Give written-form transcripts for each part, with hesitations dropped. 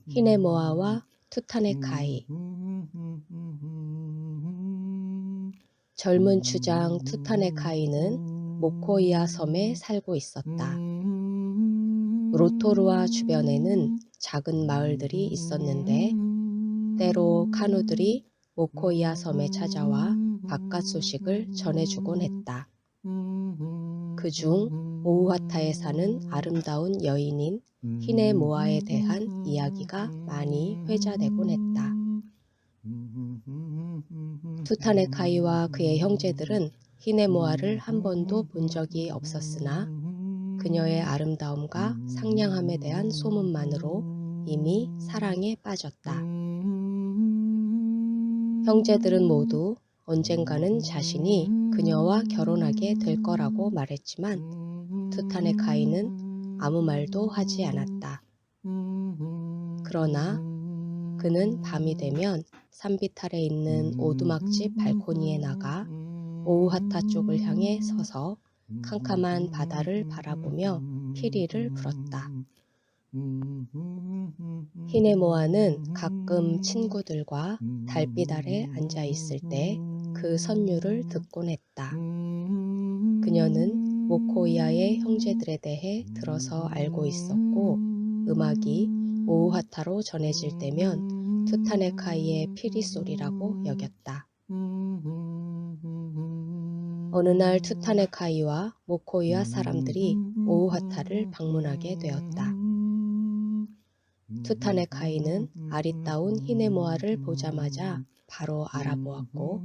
히네모아와 투타네카이. 젊은 주장 투타네카이는 모코이아 섬에 살고 있었다. 로토루아 주변에는 작은 마을들이 있었는데 때로 카누들이 모코이아 섬에 찾아와 바깥 소식을 전해주곤 했다. 그중 오우하타에 사는 아름다운 여인인 히네모아에 대한 이야기가 많이 회자되곤 했다. 투타네카이와 그의 형제들은 히네모아를 한 번도 본 적이 없었으나 그녀의 아름다움과 상냥함에 대한 소문만으로 이미 사랑에 빠졌다. 형제들은 모두 언젠가는 자신이 그녀와 결혼하게 될 거라고 말했지만 투타네카이는 아무 말도 하지 않았다. 그러나 그는 밤이 되면 산비탈에 있는 오두막집 발코니에 나가 오우하타 쪽을 향해 서서 캄캄한 바다를 바라보며 피리를 불었다. 히네모아는 가끔 친구들과 달빛 아래 앉아 있을 때 그 선율을 듣곤 했다. 그녀는 모코이아의 형제들에 대해 들어서 알고 있었고 음악이 오우하타로 전해질 때면 투타네카이의 피리 소리라고 여겼다. 어느 날 투타네카이와 모코이아 사람들이 오우하타를 방문하게 되었다. 투타네카이는 아리따운 히네모아를 보자마자 바로 알아보았고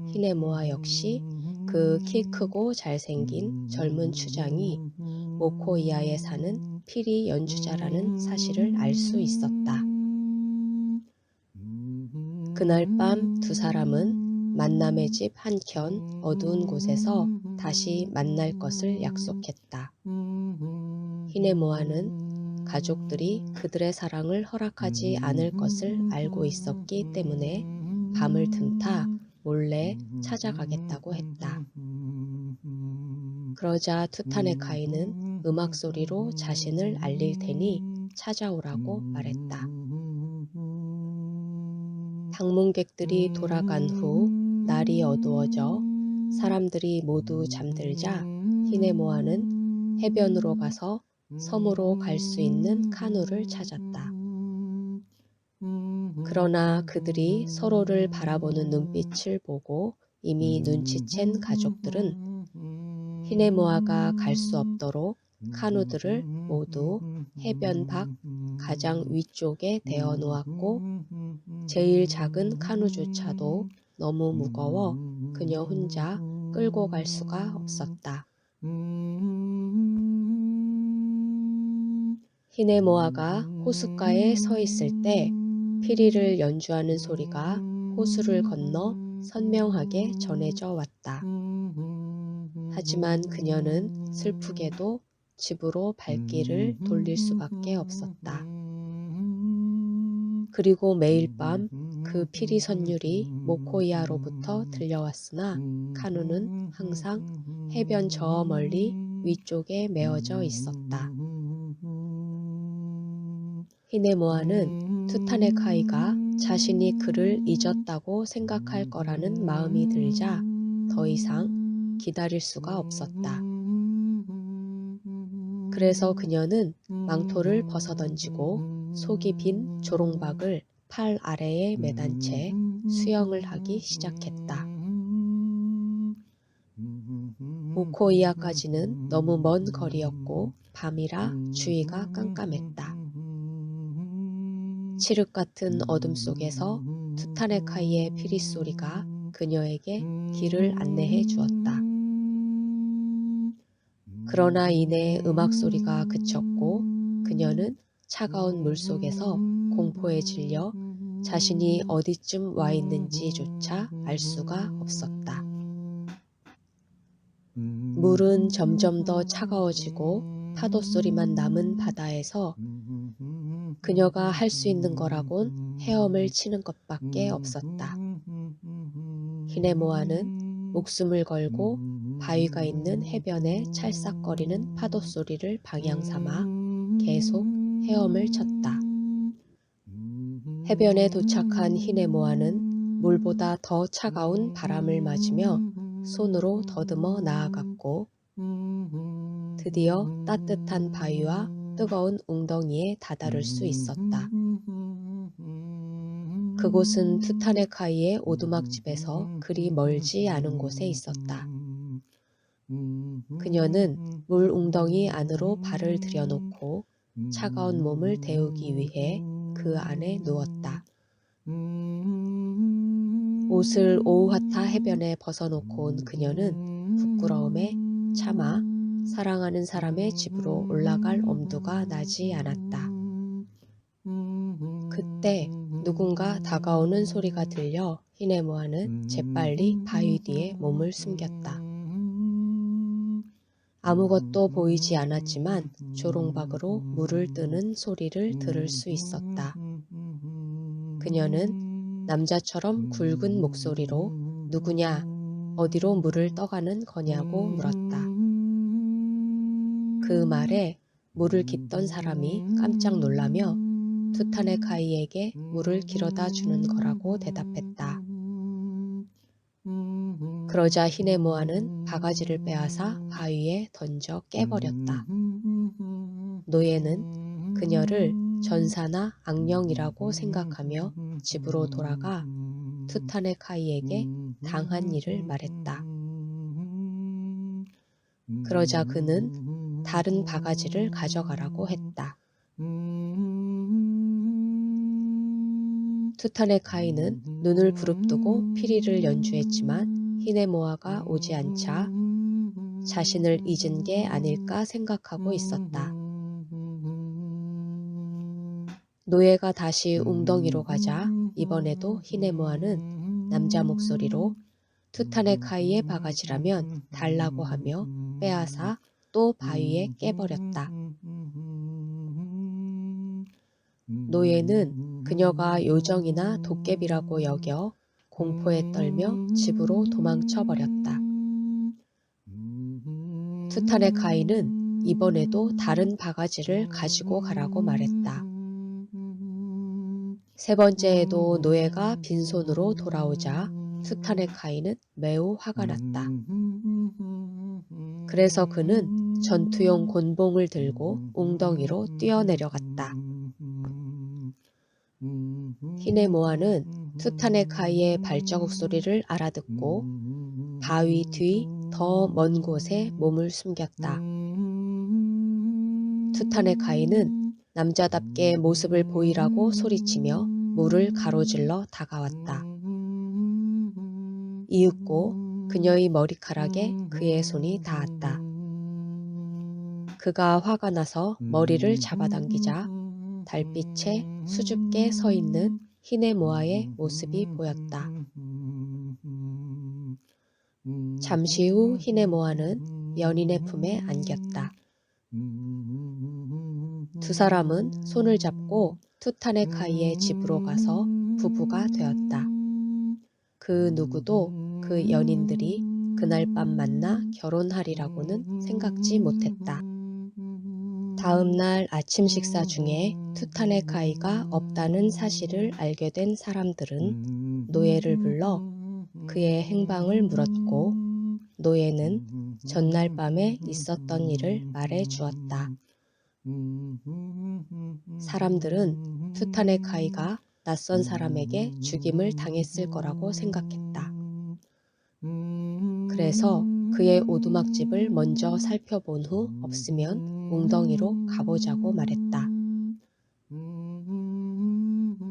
히네모아 역시 그 키 크고 잘생긴 젊은 추장이 모코이아에 사는 피리 연주자라는 사실을 알 수 있었다. 그날 밤 두 사람은 만남의 집 한켠 어두운 곳에서 다시 만날 것을 약속했다. 히네모아는 가족들이 그들의 사랑을 허락하지 않을 것을 알고 있었기 때문에 밤을 틈타 몰래 찾아가겠다고 했다. 그러자 투타네카이는 음악 소리로 자신을 알릴 테니 찾아오라고 말했다. 방문객들이 돌아간 후 날이 어두워져 사람들이 모두 잠들자 히네모아는 해변으로 가서 섬으로 갈 수 있는 카누를 찾았다. 그러나 그들이 서로를 바라보는 눈빛을 보고 이미 눈치챈 가족들은 히네모아가 갈 수 없도록 카누들을 모두 해변 밖 가장 위쪽에 대어 놓았고 제일 작은 카누조차도 너무 무거워 그녀 혼자 끌고 갈 수가 없었다. 히네모아가 호숫가에 서 있을 때 피리를 연주하는 소리가 호수를 건너 선명하게 전해져 왔다. 하지만 그녀는 슬프게도 집으로 발길을 돌릴 수밖에 없었다. 그리고 매일 밤 그 피리 선율이 모코이아로부터 들려왔으나 카누는 항상 해변 저 멀리 위쪽에 메어져 있었다. 히네모아는 투타네카이가 자신이 그를 잊었다고 생각할 거라는 마음이 들자 더 이상 기다릴 수가 없었다. 그래서 그녀는 망토를 벗어던지고 속이 빈 조롱박을 팔 아래에 매단 채 수영을 하기 시작했다. 모코이아까지는 너무 먼 거리였고 밤이라 주위가 깜깜했다. 칠흑 같은 어둠 속에서 투타네카이의 피리 소리가 그녀에게 길을 안내해 주었다. 그러나 이내 음악 소리가 그쳤고 그녀는 차가운 물속에서 공포에 질려 자신이 어디쯤 와 있는지조차 알 수가 없었다. 물은 점점 더 차가워지고 파도 소리만 남은 바다에서 그녀가 할 수 있는 거라곤 헤엄을 치는 것밖에 없었다. 히네모아는 목숨을 걸고 바위가 있는 해변에 찰싹거리는 파도 소리를 방향 삼아 계속 헤엄을 쳤다. 해변에 도착한 히네모아는 물보다 더 차가운 바람을 맞으며 손으로 더듬어 나아갔고 드디어 따뜻한 바위와 뜨거운 웅덩이에 다다를 수 있었다. 그곳은 투타네카이의 오두막집에서 그리 멀지 않은 곳에 있었다. 그녀는 물 웅덩이 안으로 발을 들여놓고 차가운 몸을 데우기 위해 그 안에 누웠다. 옷을 오우하타 해변에 벗어놓고 온 그녀는 부끄러움에 차마 사랑하는 사람의 집으로 올라갈 엄두가 나지 않았다. 그때 누군가 다가오는 소리가 들려 히네모아는 재빨리 바위 뒤에 몸을 숨겼다. 아무것도 보이지 않았지만 조롱박으로 물을 뜨는 소리를 들을 수 있었다. 그녀는 남자처럼 굵은 목소리로 누구냐, 어디로 물을 떠가는 거냐고 물었다. 그 말에 물을 깃던 사람이 깜짝 놀라며 투타네카이에게 물을 길어다 주는 거라고 대답했다. 그러자 히네모아는 바가지를 빼앗아 바위에 던져 깨버렸다. 노예는 그녀를 전사나 악령이라고 생각하며 집으로 돌아가 투타네카이에게 당한 일을 말했다. 그러자 그는 다른 바가지를 가져가라고 했다. 투타네카이는 눈을 부릅뜨고 피리를 연주했지만 히네모아가 오지 않자 자신을 잊은 게 아닐까 생각하고 있었다. 노예가 다시 웅덩이로 가자 이번에도 히네모아는 남자 목소리로 투타네카이의 바가지라면 달라고 하며 빼앗아 또 바위에 깨버렸다. 노예는 그녀가 요정이나 도깨비라고 여겨 공포에 떨며 집으로 도망쳐 버렸다. 투타네카이는 이번에도 다른 바가지를 가지고 가라고 말했다. 세 번째에도 노예가 빈손으로 돌아오자 투타네카이는 매우 화가 났다. 그래서 그는 전투용 곤봉을 들고 웅덩이로 뛰어내려갔다. 히네모아는 투타네카이의 발자국 소리를 알아듣고 바위 뒤 더 먼 곳에 몸을 숨겼다. 투타네카이는 남자답게 모습을 보이라고 소리치며 물을 가로질러 다가왔다. 이윽고 그녀의 머리카락에 그의 손이 닿았다. 그가 화가 나서 머리를 잡아당기자 달빛에 수줍게 서 있는 히네모아의 모습이 보였다. 잠시 후 히네모아는 연인의 품에 안겼다. 두 사람은 손을 잡고 투타네카이의 집으로 가서 부부가 되었다. 그 누구도 그 연인들이 그날 밤 만나 결혼하리라고는 생각지 못했다. 다음 날 아침 식사 중에 투타네카이가 없다는 사실을 알게 된 사람들은 노예를 불러 그의 행방을 물었고 노예는 전날 밤에 있었던 일을 말해 주었다. 사람들은 투타네카이가 낯선 사람에게 죽임을 당했을 거라고 생각했다. 그래서 그의 오두막집을 먼저 살펴본 후 없으면 웅덩이로 가보자고 말했다.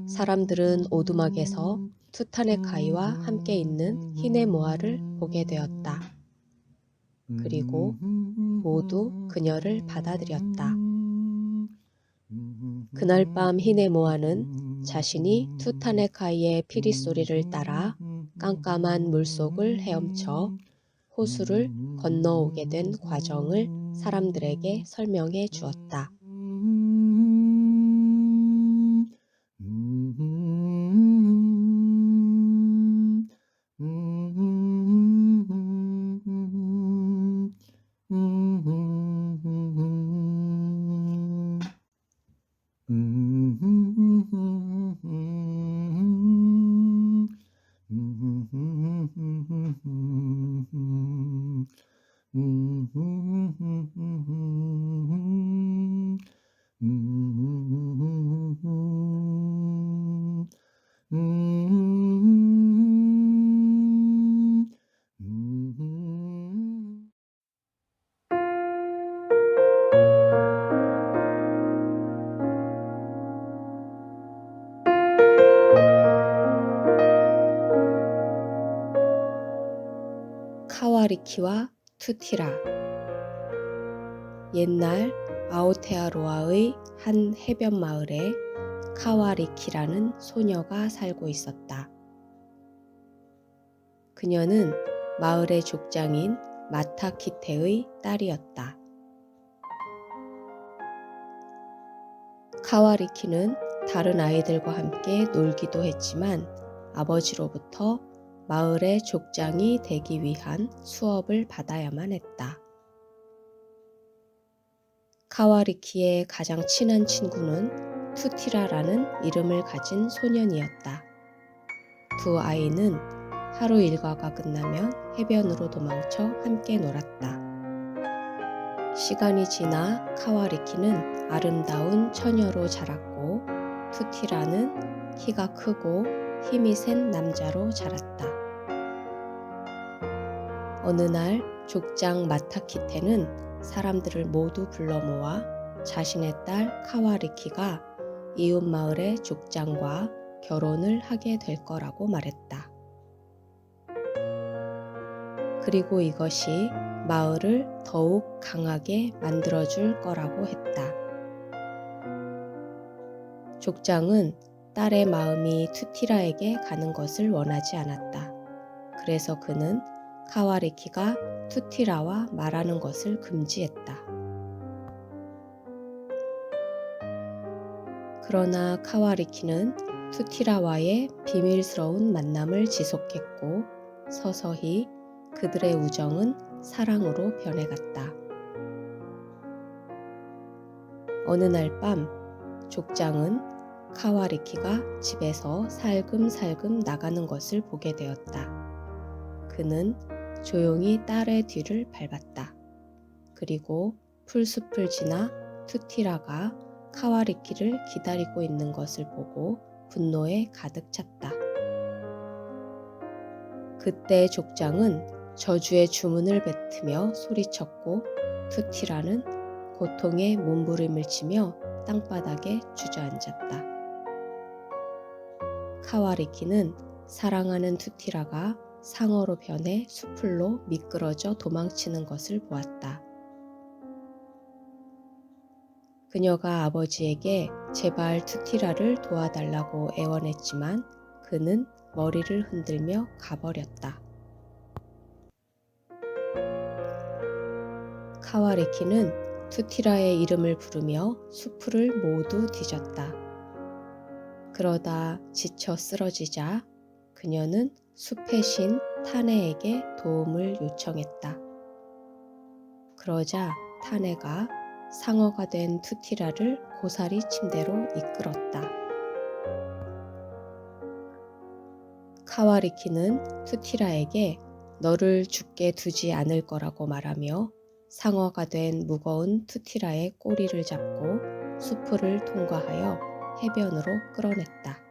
사람들은 오두막에서 투타네카이와 함께 있는 히네모아를 보게 되었다. 그리고 모두 그녀를 받아들였다. 그날 밤 히네모아는 자신이 투타네카이의 피리 소리를 따라 깜깜한 물속을 헤엄쳐 호수를 건너오게 된 과정을 사람들에게 설명해 주었다. 카와리키와 투티라. 옛날 아오테아로아의 한 해변 마을에 카와리키라는 소녀가 살고 있었다. 그녀는 마을의 족장인 마타키테의 딸이었다. 카와리키는 다른 아이들과 함께 놀기도 했지만 아버지로부터 마을의 족장이 되기 위한 수업을 받아야만 했다. 카와리키의 가장 친한 친구는 투티라라는 이름을 가진 소년이었다. 두 아이는 하루 일과가 끝나면 해변으로 도망쳐 함께 놀았다. 시간이 지나 카와리키는 아름다운 처녀로 자랐고 투티라는 키가 크고 힘이 센 남자로 자랐다. 어느 날 족장 마타키테는 사람들을 모두 불러 모아 자신의 딸 카와리키가 이웃 마을의 족장과 결혼을 하게 될 거라고 말했다. 그리고 이것이 마을을 더욱 강하게 만들어줄 거라고 했다. 족장은 딸의 마음이 투티라에게 가는 것을 원하지 않았다. 그래서 그는 카와리키가 투티라와 말하는 것을 금지했다. 그러나 카와리키는 투티라와의 비밀스러운 만남을 지속했고 서서히 그들의 우정은 사랑으로 변해갔다. 어느 날 밤 족장은 카와리키가 집에서 살금살금 나가는 것을 보게 되었다. 그는 조용히 딸의 뒤를 밟았다. 그리고 풀숲을 지나 투티라가 카와리키를 기다리고 있는 것을 보고 분노에 가득 찼다. 그때 족장은 저주의 주문을 뱉으며 소리쳤고 투티라는 고통에 몸부림을 치며 땅바닥에 주저앉았다. 카와리키는 사랑하는 투티라가 상어로 변해 수풀로 미끄러져 도망치는 것을 보았다. 그녀가 아버지에게 제발 투티라를 도와달라고 애원했지만 그는 머리를 흔들며 가버렸다. 카와리키는 투티라의 이름을 부르며 수풀을 모두 뒤졌다. 그러다 지쳐 쓰러지자 그녀는 숲의 신 타네에게 도움을 요청했다. 그러자 타네가 상어가 된 투티라를 고사리 침대로 이끌었다. 카와리키는 투티라에게 너를 죽게 두지 않을 거라고 말하며 상어가 된 무거운 투티라의 꼬리를 잡고 수풀을 통과하여 해변으로 끌어냈다.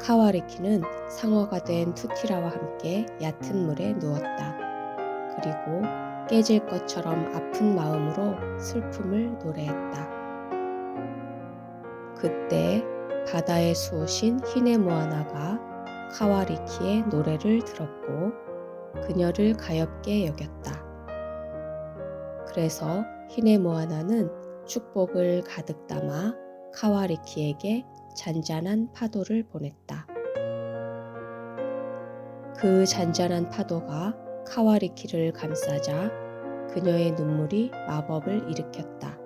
카와리키는 상어가 된 투티라와 함께 얕은 물에 누웠다. 그리고 깨질 것처럼 아픈 마음으로 슬픔을 노래했다. 그때 바다의 수호신 히네모아나가 카와리키의 노래를 들었고 그녀를 가엾게 여겼다. 그래서 히네모아나는 축복을 가득 담아 카와리키에게 잔잔한 파도를 보냈다. 그 잔잔한 파도가 카와리키를 감싸자 그녀의 눈물이 마법을 일으켰다.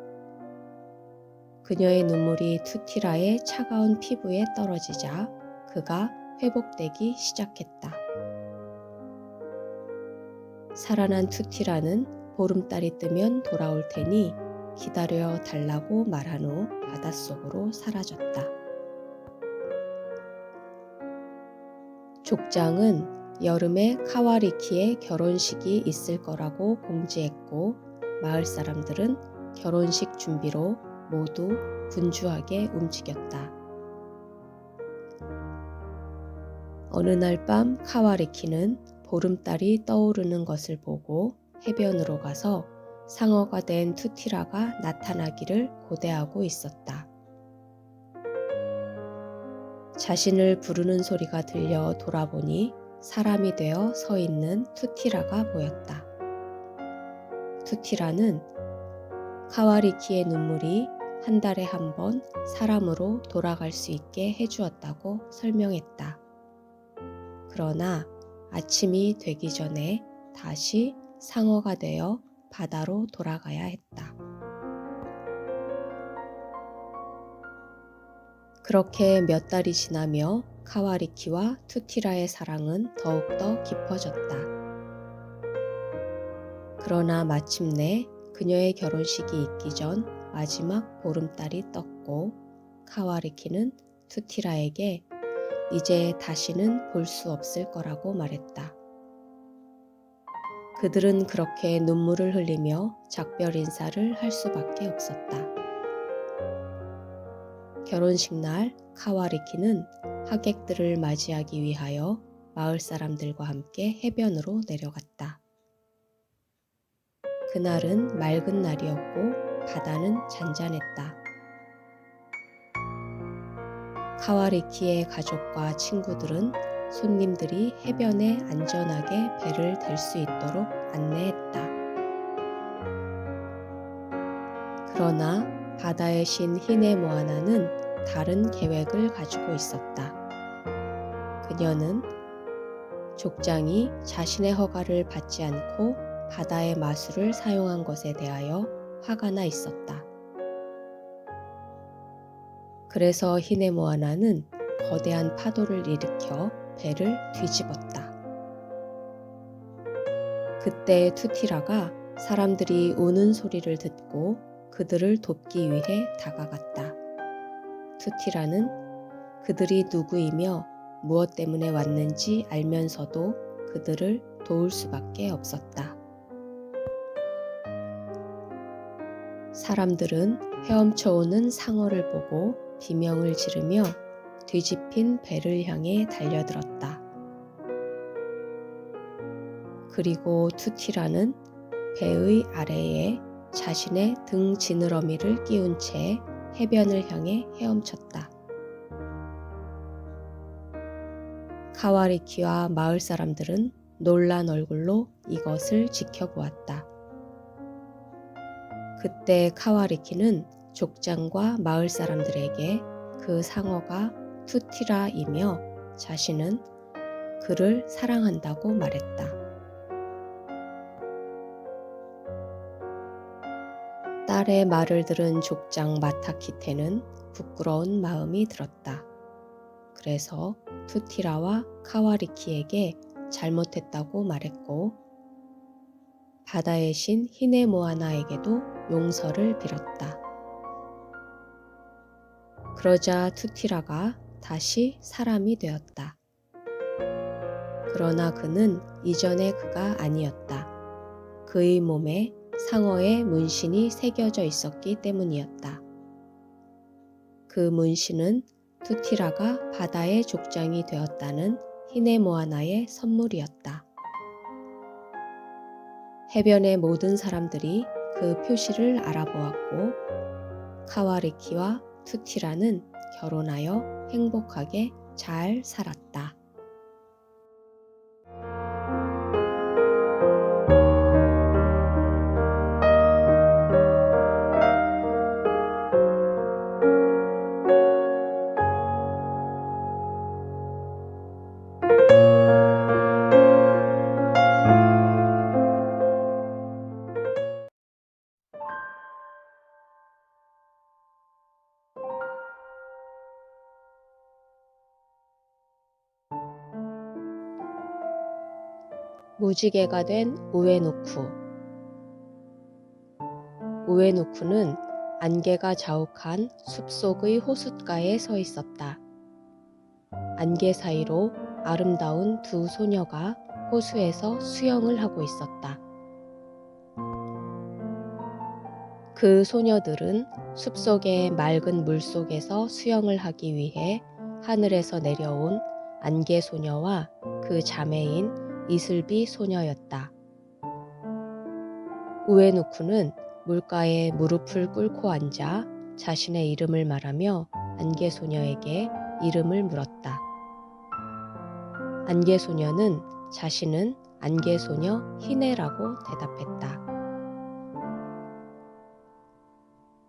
그녀의 눈물이 투티라의 차가운 피부에 떨어지자 그가 회복되기 시작했다. 살아난 투티라는 보름달이 뜨면 돌아올 테니 기다려 달라고 말한 후 바닷속으로 사라졌다. 족장은 여름에 카와리키의 결혼식이 있을 거라고 공지했고 마을 사람들은 결혼식 준비로 모두 분주하게 움직였다. 어느 날 밤 카와리키는 보름달이 떠오르는 것을 보고 해변으로 가서 상어가 된 투티라가 나타나기를 고대하고 있었다. 자신을 부르는 소리가 들려 돌아보니 사람이 되어 서 있는 투티라가 보였다. 투티라는 카와리키의 눈물이 한 달에 한 번 사람으로 돌아갈 수 있게 해주었다고 설명했다. 그러나 아침이 되기 전에 다시 상어가 되어 바다로 돌아가야 했다. 그렇게 몇 달이 지나며 카와리키와 투티라의 사랑은 더욱더 깊어졌다. 그러나 마침내 그녀의 결혼식이 있기 전 마지막 보름달이 떴고 카와리키는 투티라에게 이제 다시는 볼 수 없을 거라고 말했다. 그들은 그렇게 눈물을 흘리며 작별 인사를 할 수밖에 없었다. 결혼식 날 카와리키는 하객들을 맞이하기 위하여 마을 사람들과 함께 해변으로 내려갔다. 그날은 맑은 날이었고 바다는 잔잔했다. 카와리키의 가족과 친구들은 손님들이 해변에 안전하게 배를 댈 수 있도록 안내했다. 그러나 바다의 신 히네모아나는 다른 계획을 가지고 있었다. 그녀는 족장이 자신의 허가를 받지 않고 바다의 마술을 사용한 것에 대하여 화가 나 있었다. 그래서 히네모아나는 거대한 파도를 일으켜 배를 뒤집었다. 그때 투티라가 사람들이 우는 소리를 듣고 그들을 돕기 위해 다가갔다. 투티라는 그들이 누구이며 무엇 때문에 왔는지 알면서도 그들을 도울 수밖에 없었다. 사람들은 헤엄쳐오는 상어를 보고 비명을 지르며 뒤집힌 배를 향해 달려들었다. 그리고 투티라는 배의 아래에 자신의 등 지느러미를 끼운 채 해변을 향해 헤엄쳤다. 카와리키와 마을 사람들은 놀란 얼굴로 이것을 지켜보았다. 그때 카와리키는 족장과 마을 사람들에게 그 상어가 투티라이며 자신은 그를 사랑한다고 말했다. 딸의 말을 들은 족장 마타키테는 부끄러운 마음이 들었다. 그래서 투티라와 카와리키에게 잘못했다고 말했고 바다의 신 히네모아나에게도 용서를 빌었다. 그러자 투티라가 다시 사람이 되었다. 그러나 그는 이전의 그가 아니었다. 그의 몸에 상어의 문신이 새겨져 있었기 때문이었다. 그 문신은 투티라가 바다의 족장이 되었다는 히네모아나의 선물이었다. 해변의 모든 사람들이 그 표시를 알아보았고 카와리키와 투티라는 결혼하여 행복하게 잘 살았다. 무지개가 된 우에누쿠. 우에누쿠는 안개가 자욱한 숲속의 호숫가에 서 있었다. 안개 사이로 아름다운 두 소녀가 호수에서 수영을 하고 있었다. 그 소녀들은 숲속의 맑은 물속에서 수영을 하기 위해 하늘에서 내려온 안개 소녀와 그 자매인 이슬비 소녀였다. 우에누쿠는 물가에 무릎을 꿇고 앉아 자신의 이름을 말하며 안개 소녀에게 이름을 물었다. 안개소녀는 자신은 안개소녀 희네라고 대답했다.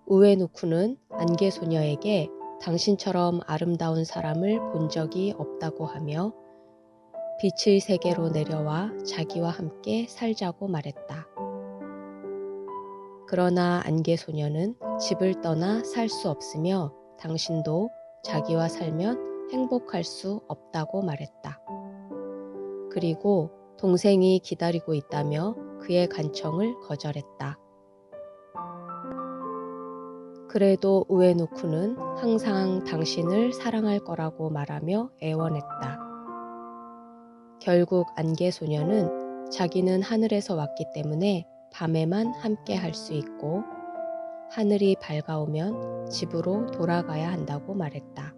우에누쿠는 안개소녀에게 당신처럼 아름다운 사람을 본 적이 없다고 하며 빛의 세계로 내려와 자기와 함께 살자고 말했다. 그러나 안개소녀는 집을 떠나 살 수 없으며 당신도 자기와 살면 행복할 수 없다고 말했다. 그리고 동생이 기다리고 있다며 그의 간청을 거절했다. 그래도 우에누쿠는 항상 당신을 사랑할 거라고 말하며 애원했다. 결국 안개소녀는 자기는 하늘에서 왔기 때문에 밤에만 함께 할 수 있고 하늘이 밝아오면 집으로 돌아가야 한다고 말했다.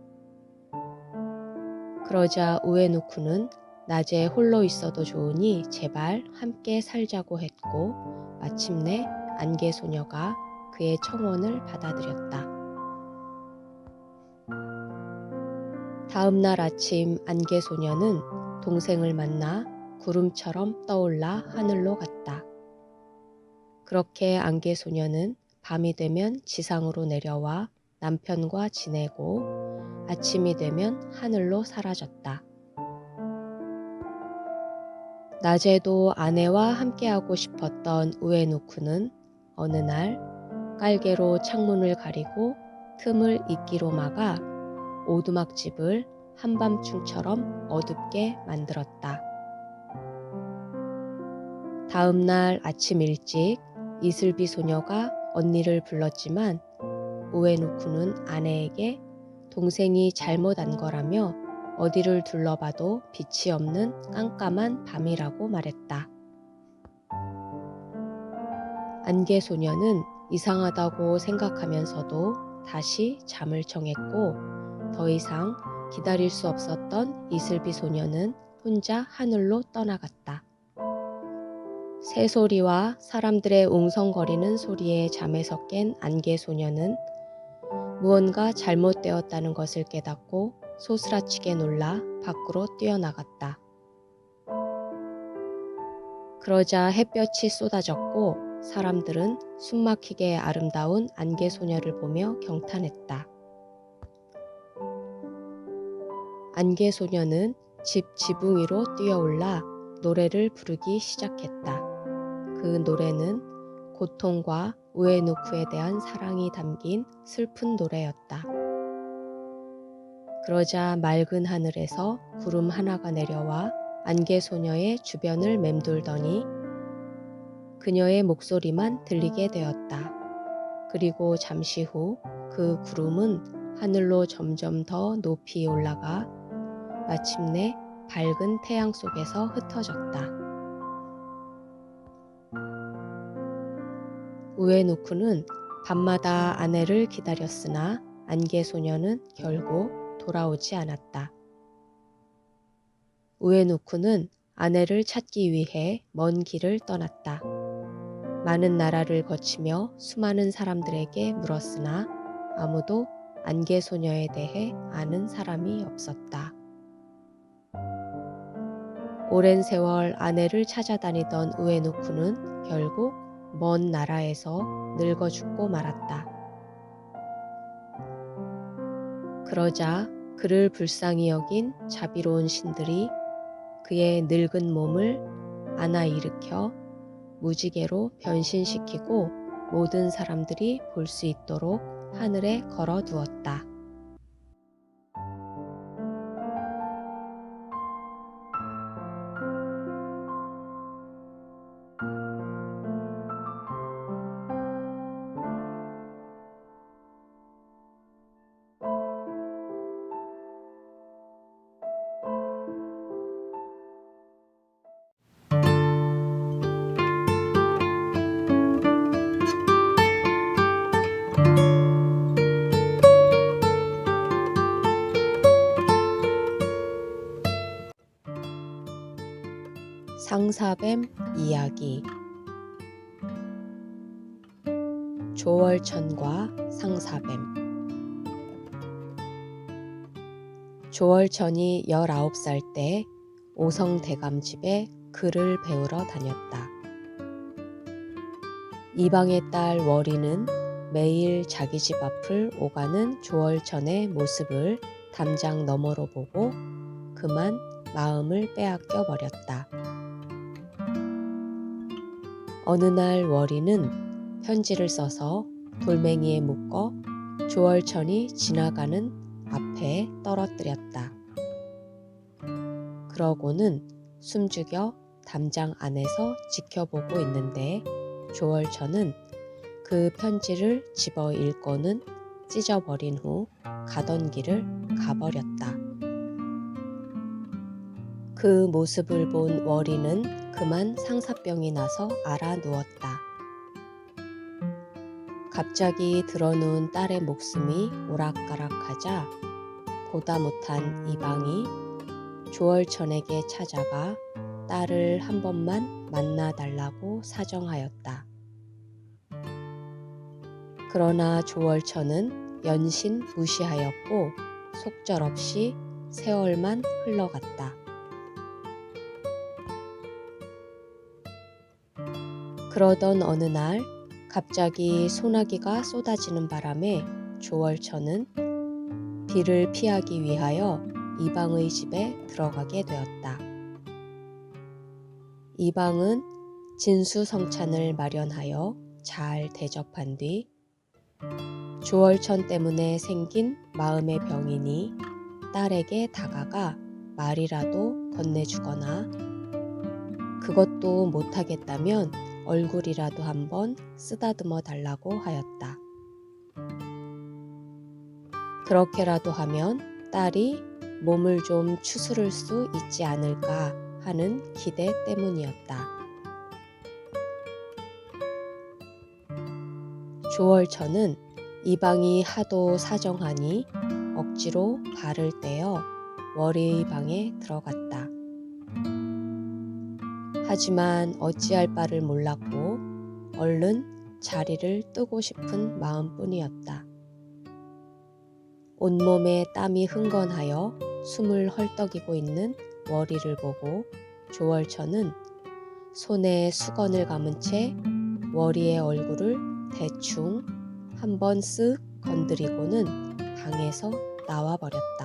그러자 우에누쿠는 낮에 홀로 있어도 좋으니 제발 함께 살자고 했고 마침내 안개소녀가 그의 청혼을 받아들였다. 다음 날 아침 안개소녀는 동생을 만나 구름처럼 떠올라 하늘로 갔다. 그렇게 안개소녀는 밤이 되면 지상으로 내려와 남편과 지내고 아침이 되면 하늘로 사라졌다. 낮에도 아내와 함께하고 싶었던 우에누쿠는 어느 날 깔개로 창문을 가리고 틈을 이끼로 막아 오두막집을 한밤중처럼 어둡게 만들었다. 다음 날 아침 일찍 이슬비 소녀가 언니를 불렀지만 우에누쿠는 아내에게 동생이 잘못 안 거라며 어디를 둘러봐도 빛이 없는 깜깜한 밤이라고 말했다. 안개소녀는 이상하다고 생각하면서도 다시 잠을 청했고 더 이상 기다릴 수 없었던 이슬비 소녀는 혼자 하늘로 떠나갔다. 새소리와 사람들의 웅성거리는 소리에 잠에서 깬 안개소녀는 무언가 잘못되었다는 것을 깨닫고 소스라치게 놀라 밖으로 뛰어나갔다. 그러자 햇볕이 쏟아졌고 사람들은 숨막히게 아름다운 안개소녀를 보며 경탄했다. 안개소녀는 집 지붕 위로 뛰어올라 노래를 부르기 시작했다. 그 노래는 고통과 우에누쿠에 대한 사랑이 담긴 슬픈 노래였다. 그러자 맑은 하늘에서 구름 하나가 내려와 안개소녀의 주변을 맴돌더니 그녀의 목소리만 들리게 되었다. 그리고 잠시 후 그 구름은 하늘로 점점 더 높이 올라가 마침내 밝은 태양 속에서 흩어졌다. 우에누쿠는 밤마다 아내를 기다렸으나 안개소녀는 결국 돌아오지 않았다. 우에누쿠는 아내를 찾기 위해 먼 길을 떠났다. 많은 나라를 거치며 수많은 사람들에게 물었으나 아무도 안개소녀에 대해 아는 사람이 없었다. 오랜 세월 아내를 찾아다니던 우에누쿠는 결국 먼 나라에서 늙어 죽고 말았다. 그러자 그를 불쌍히 여긴 자비로운 신들이 그의 늙은 몸을 안아 일으켜 무지개로 변신시키고 모든 사람들이 볼 수 있도록 하늘에 걸어 두었다. 상사뱀 이야기. 조월천과 상사뱀. 조월천이 19살 때 오성대감집에 글을 배우러 다녔다. 이방의 딸 월이는 매일 자기 집 앞을 오가는 조월천의 모습을 담장 너머로 보고 그만 마음을 빼앗겨 버렸다. 어느 날 월이는 편지를 써서 돌멩이에 묶어 조월천이 지나가는 앞에 떨어뜨렸다. 그러고는 숨죽여 담장 안에서 지켜보고 있는데 조월천은 그 편지를 집어 읽고는 찢어버린 후 가던 길을 가버렸다. 그 모습을 본 월이는 그만 상사병이 나서 알아 누웠다. 갑자기 드러누운 딸의 목숨이 오락가락하자 보다 못한 이방이 조월천에게 찾아가 딸을 한 번만 만나달라고 사정하였다. 그러나 조월천은 연신 무시하였고 속절없이 세월만 흘러갔다. 그러던 어느 날 갑자기 소나기가 쏟아지는 바람에 조월천은 비를 피하기 위하여 이방의 집에 들어가게 되었다. 이방은 진수성찬을 마련하여 잘 대접한 뒤 조월천 때문에 생긴 마음의 병이니 딸에게 다가가 말이라도 건네주거나 그것도 못하겠다면 얼굴이라도 한번 쓰다듬어 달라고 하였다. 그렇게라도 하면 딸이 몸을 좀 추스를 수 있지 않을까 하는 기대 때문이었다. 조월천은 이방이 하도 사정하니 억지로 발을 떼어 월의 방에 들어갔다. 하지만 어찌할 바를 몰랐고 얼른 자리를 뜨고 싶은 마음뿐이었다. 온몸에 땀이 흥건하여 숨을 헐떡이고 있는 월이를 보고 조월천은 손에 수건을 감은 채 월이의 얼굴을 대충 한번 쓱 건드리고는 방에서 나와버렸다.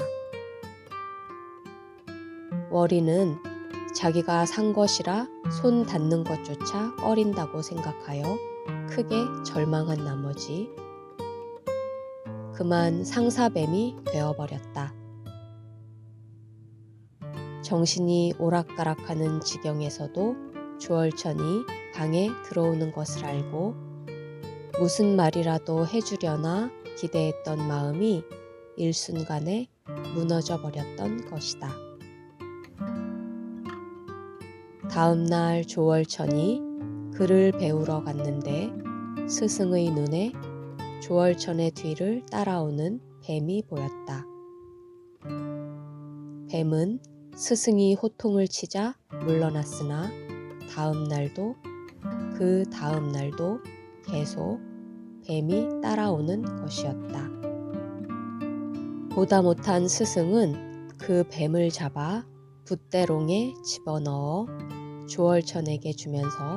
월이는 자기가 산 것이라 손 닿는 것조차 꺼린다고 생각하여 크게 절망한 나머지 그만 상사뱀이 되어버렸다. 정신이 오락가락하는 지경에서도 조월천이 방에 들어오는 것을 알고 무슨 말이라도 해주려나 기대했던 마음이 일순간에 무너져 버렸던 것이다. 다음 날 조월천이 글을 배우러 갔는데 스승의 눈에 조월천의 뒤를 따라오는 뱀이 보였다. 뱀은 스승이 호통을 치자 물러났으나 다음 날도 그 다음 날도 계속 뱀이 따라오는 것이었다. 보다 못한 스승은 그 뱀을 잡아 붓대롱에 집어넣어 조월천에게 주면서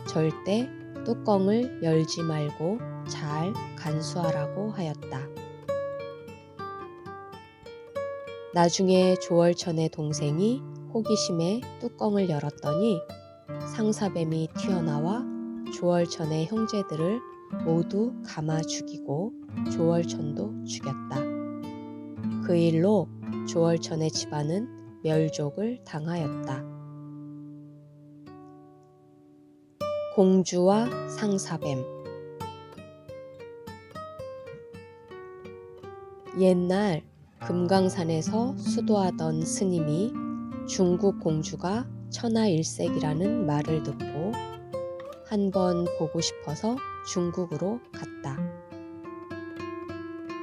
절대 뚜껑을 열지 말고 잘 간수하라고 하였다. 나중에 조월천의 동생이 호기심에 뚜껑을 열었더니 상사뱀이 튀어나와 조월천의 형제들을 모두 감아 죽이고 조월천도 죽였다. 그 일로 조월천의 집안은 멸족을 당하였다. 공주와 상사뱀. 옛날 금강산에서 수도하던 스님이 중국 공주가 천하일색이라는 말을 듣고 한번 보고 싶어서 중국으로 갔다.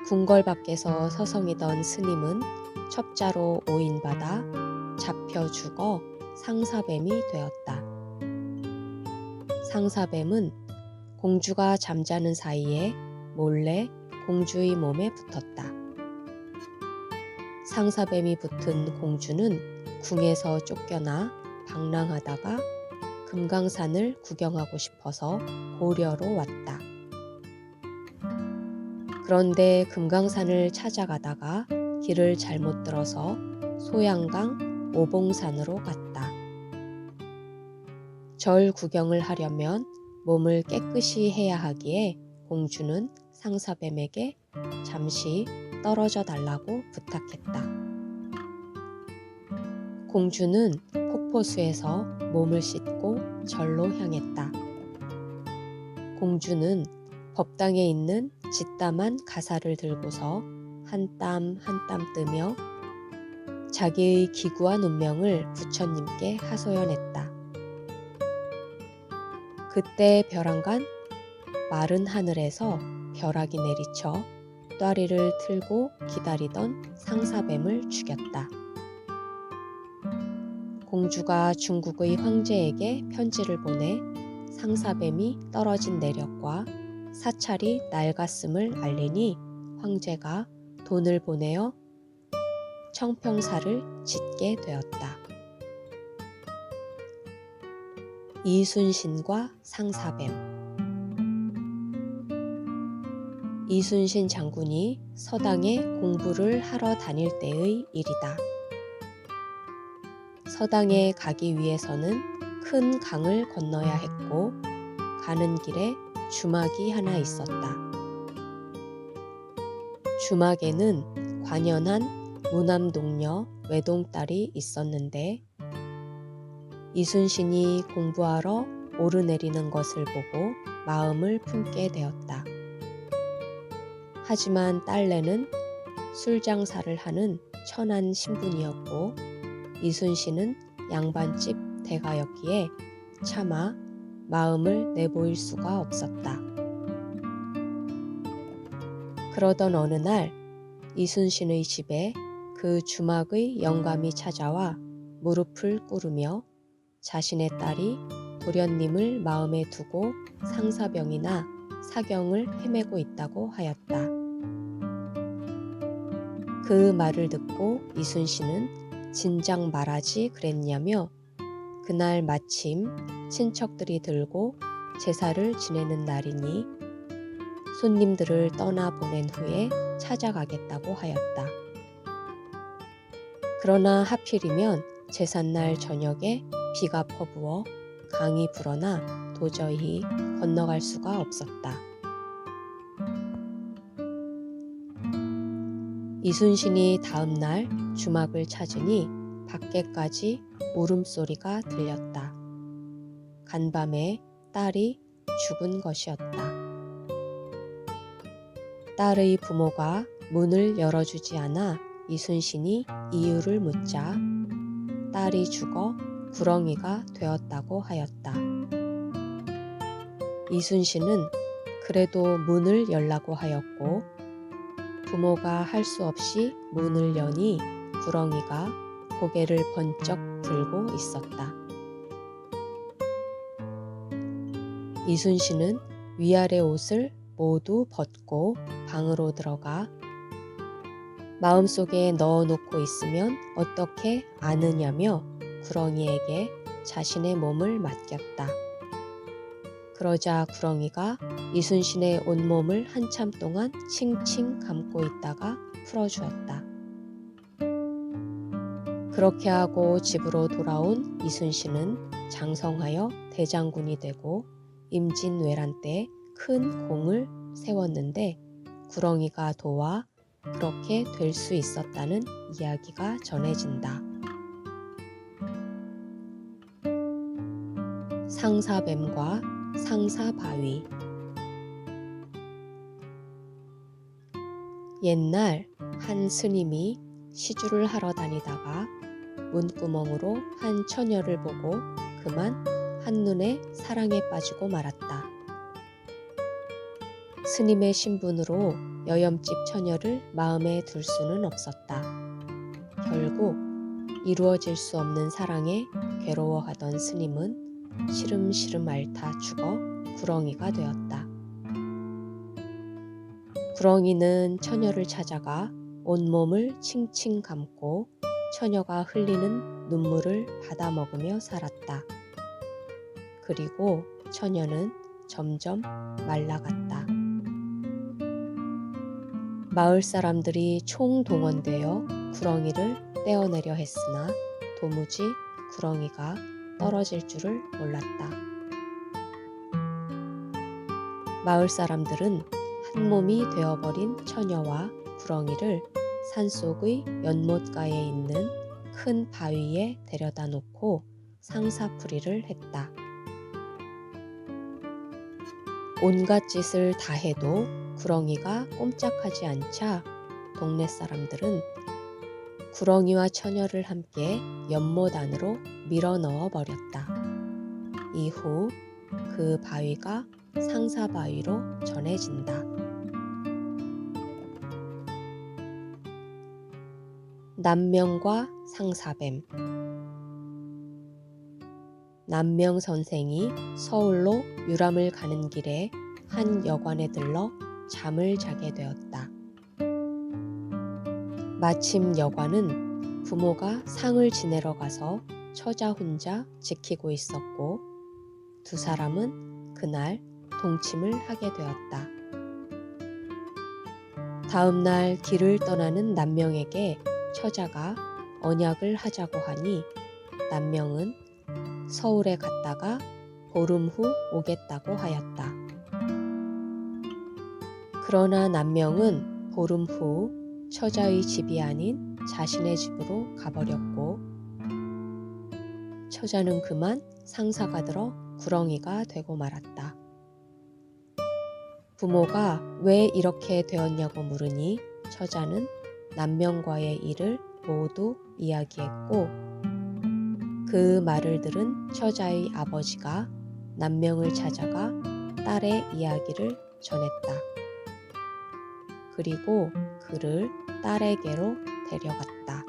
궁궐 밖에서 서성이던 스님은 첩자로 오인받아 잡혀 죽어 상사뱀이 되었다. 상사뱀은 공주가 잠자는 사이에 몰래 공주의 몸에 붙었다. 상사뱀이 붙은 공주는 궁에서 쫓겨나 방랑하다가 금강산을 구경하고 싶어서 고려로 왔다. 그런데 금강산을 찾아가다가 길을 잘못 들어서 소양강 오봉산으로 갔다. 절 구경을 하려면 몸을 깨끗이 해야 하기에 공주는 상사뱀에게 잠시 떨어져 달라고 부탁했다. 공주는 폭포수에서 몸을 씻고 절로 향했다. 공주는 법당에 있는 짓담한 가사를 들고서 한 땀 한 땀 뜨며 자기의 기구한 운명을 부처님께 하소연했다. 그때 벼랑간 마른 하늘에서 벼락이 내리쳐 ጧ리를 틀고 기다리던 상사뱀을 죽였다. 공주가 중국의 황제에게 편지를 보내 상사뱀이 떨어진 내력과 사찰이 낡았음을 알리니 황제가 돈을 보내어 청평사를 짓게 되었다. 이순신과 상사뱀. 이순신 장군이 서당에 공부를 하러 다닐 때의 일이다. 서당에 가기 위해서는 큰 강을 건너야 했고 가는 길에 주막이 하나 있었다. 주막에는 관연한 무남동녀 외동딸이 있었는데 이순신이 공부하러 오르내리는 것을 보고 마음을 품게 되었다. 하지만 딸내는 술장사를 하는 천한 신분이었고 이순신은 양반집 대가였기에 차마 마음을 내보일 수가 없었다. 그러던 어느 날 이순신의 집에 그 주막의 영감이 찾아와 무릎을 꿇으며 자신의 딸이 도련님을 마음에 두고 상사병이나 사경을 헤매고 있다고 하였다. 그 말을 듣고 이순신은 진작 말하지 그랬냐며 그날 마침 친척들이 들고 제사를 지내는 날이니 손님들을 떠나보낸 후에 찾아가겠다고 하였다. 그러나 하필이면 제삿날 저녁에 비가 퍼부어 강이 불어나 도저히 건너갈 수가 없었다. 이순신이 다음 날 주막을 찾으니 밖에까지 울음소리가 들렸다. 간밤에 딸이 죽은 것이었다. 딸의 부모가 문을 열어주지 않아 이순신이 이유를 묻자 딸이 죽어 구렁이가 되었다고 하였다. 이순신은 그래도 문을 열라고 하였고 부모가 할 수 없이 문을 여니 구렁이가 고개를 번쩍 들고 있었다. 이순신은 위아래 옷을 모두 벗고 방으로 들어가 마음속에 넣어놓고 있으면 어떻게 아느냐며 구렁이에게 자신의 몸을 맡겼다. 그러자 구렁이가 이순신의 온몸을 한참 동안 칭칭 감고 있다가 풀어주었다. 그렇게 하고 집으로 돌아온 이순신은 장성하여 대장군이 되고 임진왜란 때 큰 공을 세웠는데 구렁이가 도와 그렇게 될 수 있었다는 이야기가 전해진다. 상사뱀과 상사바위. 옛날 한 스님이 시주를 하러 다니다가 문구멍으로 한 처녀를 보고 그만 한눈에 사랑에 빠지고 말았다. 스님의 신분으로 여염집 처녀를 마음에 둘 수는 없었다. 결국 이루어질 수 없는 사랑에 괴로워하던 스님은 시름시름 앓다 죽어 구렁이가 되었다. 구렁이는 처녀를 찾아가 온몸을 칭칭 감고 처녀가 흘리는 눈물을 받아먹으며 살았다. 그리고 처녀는 점점 말라갔다. 마을 사람들이 총동원되어 구렁이를 떼어내려 했으나 도무지 구렁이가 떨어질 줄을 몰랐다. 마을 사람들은 한 몸이 되어버린 처녀와 구렁이를 산속의 연못가에 있는 큰 바위에 데려다 놓고 상사풀이를 했다. 온갖 짓을 다 해도 구렁이가 꼼짝하지 않자 동네 사람들은 구렁이와 처녀를 함께 연못 안으로 밀어 넣어 버렸다. 이후 그 바위가 상사바위로 전해진다. 남명과 상사뱀. 남명 선생이 서울로 유람을 가는 길에 한 여관에 들러 잠을 자게 되었다. 마침 여관은 부모가 상을 지내러 가서 처자 혼자 지키고 있었고 두 사람은 그날 동침을 하게 되었다. 다음 날 길을 떠나는 남명에게 처자가 언약을 하자고 하니 남명은 서울에 갔다가 보름 후 오겠다고 하였다. 그러나 남명은 보름 후 처자의 집이 아닌 자신의 집으로 가버렸고 처자는 그만 상사가 들어 구렁이가 되고 말았다. 부모가 왜 이렇게 되었냐고 물으니 처자는 남명과의 일을 모두 이야기했고 그 말을 들은 처자의 아버지가 남명을 찾아가 딸의 이야기를 전했다. 그리고 그를 딸에게로 데려갔다.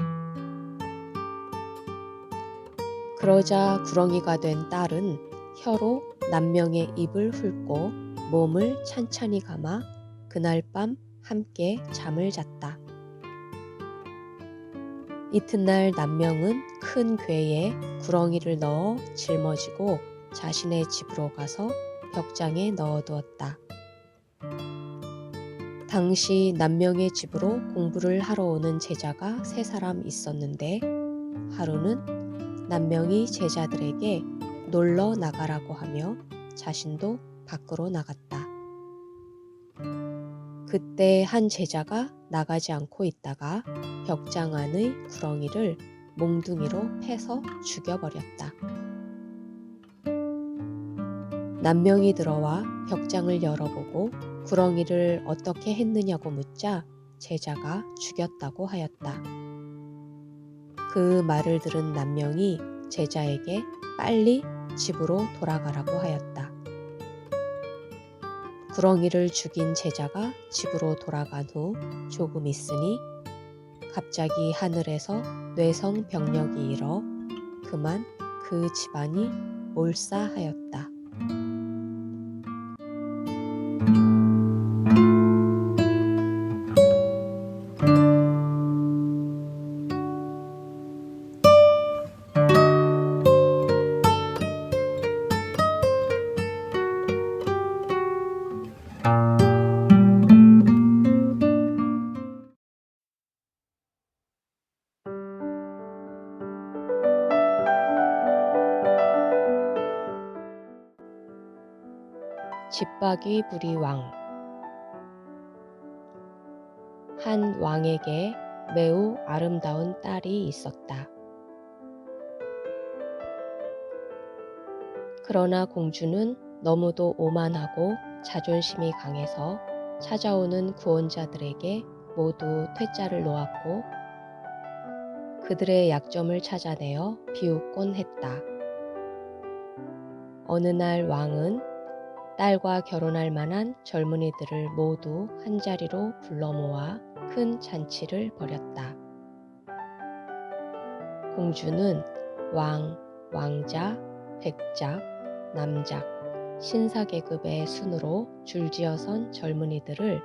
그러자 구렁이가 된 딸은 혀로 남명의 입을 훑고 몸을 찬찬히 감아 그날 밤 함께 잠을 잤다. 이튿날 남명은 큰 궤에 구렁이를 넣어 짊어지고 자신의 집으로 가서 벽장에 넣어두었다. 당시 남명의 집으로 공부를 하러 오는 제자가 3사람 있었는데 하루는 남명이 제자들에게 놀러 나가라고 하며 자신도 밖으로 나갔다. 그때 한 제자가 나가지 않고 있다가 벽장 안의 구렁이를 몽둥이로 패서 죽여버렸다. 남명이 들어와 벽장을 열어보고 구렁이를 어떻게 했느냐고 묻자 제자가 죽였다고 하였다. 그 말을 들은 남명이 제자에게 빨리 집으로 돌아가라고 하였다. 구렁이를 죽인 제자가 집으로 돌아간 후 조금 있으니 갑자기 하늘에서 뇌성병력이 일어 그만 그 집안이 몰사하였다. 집박이 부리왕. 한 왕에게 매우 아름다운 딸이 있었다. 그러나 공주는 너무도 오만하고 자존심이 강해서 찾아오는 구원자들에게 모두 퇴짜를 놓았고 그들의 약점을 찾아내어 비웃곤 했다. 어느 날 왕은 딸과 결혼할 만한 젊은이들을 모두 한자리로 불러 모아 큰 잔치를 벌였다. 공주는 왕, 왕자, 백작, 남작, 신사계급의 순으로 줄지어선 젊은이들을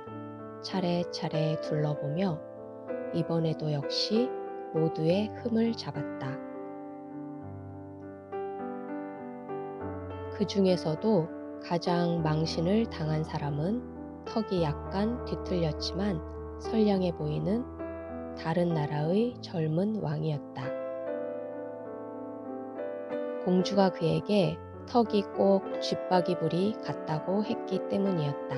차례차례 둘러보며 이번에도 역시 모두의 흠을 잡았다. 그 중에서도 가장 망신을 당한 사람은 턱이 약간 뒤틀렸지만 선량해 보이는 다른 나라의 젊은 왕이었다. 공주가 그에게 턱이 꼭 쥐빠기불이 같다고 했기 때문이었다.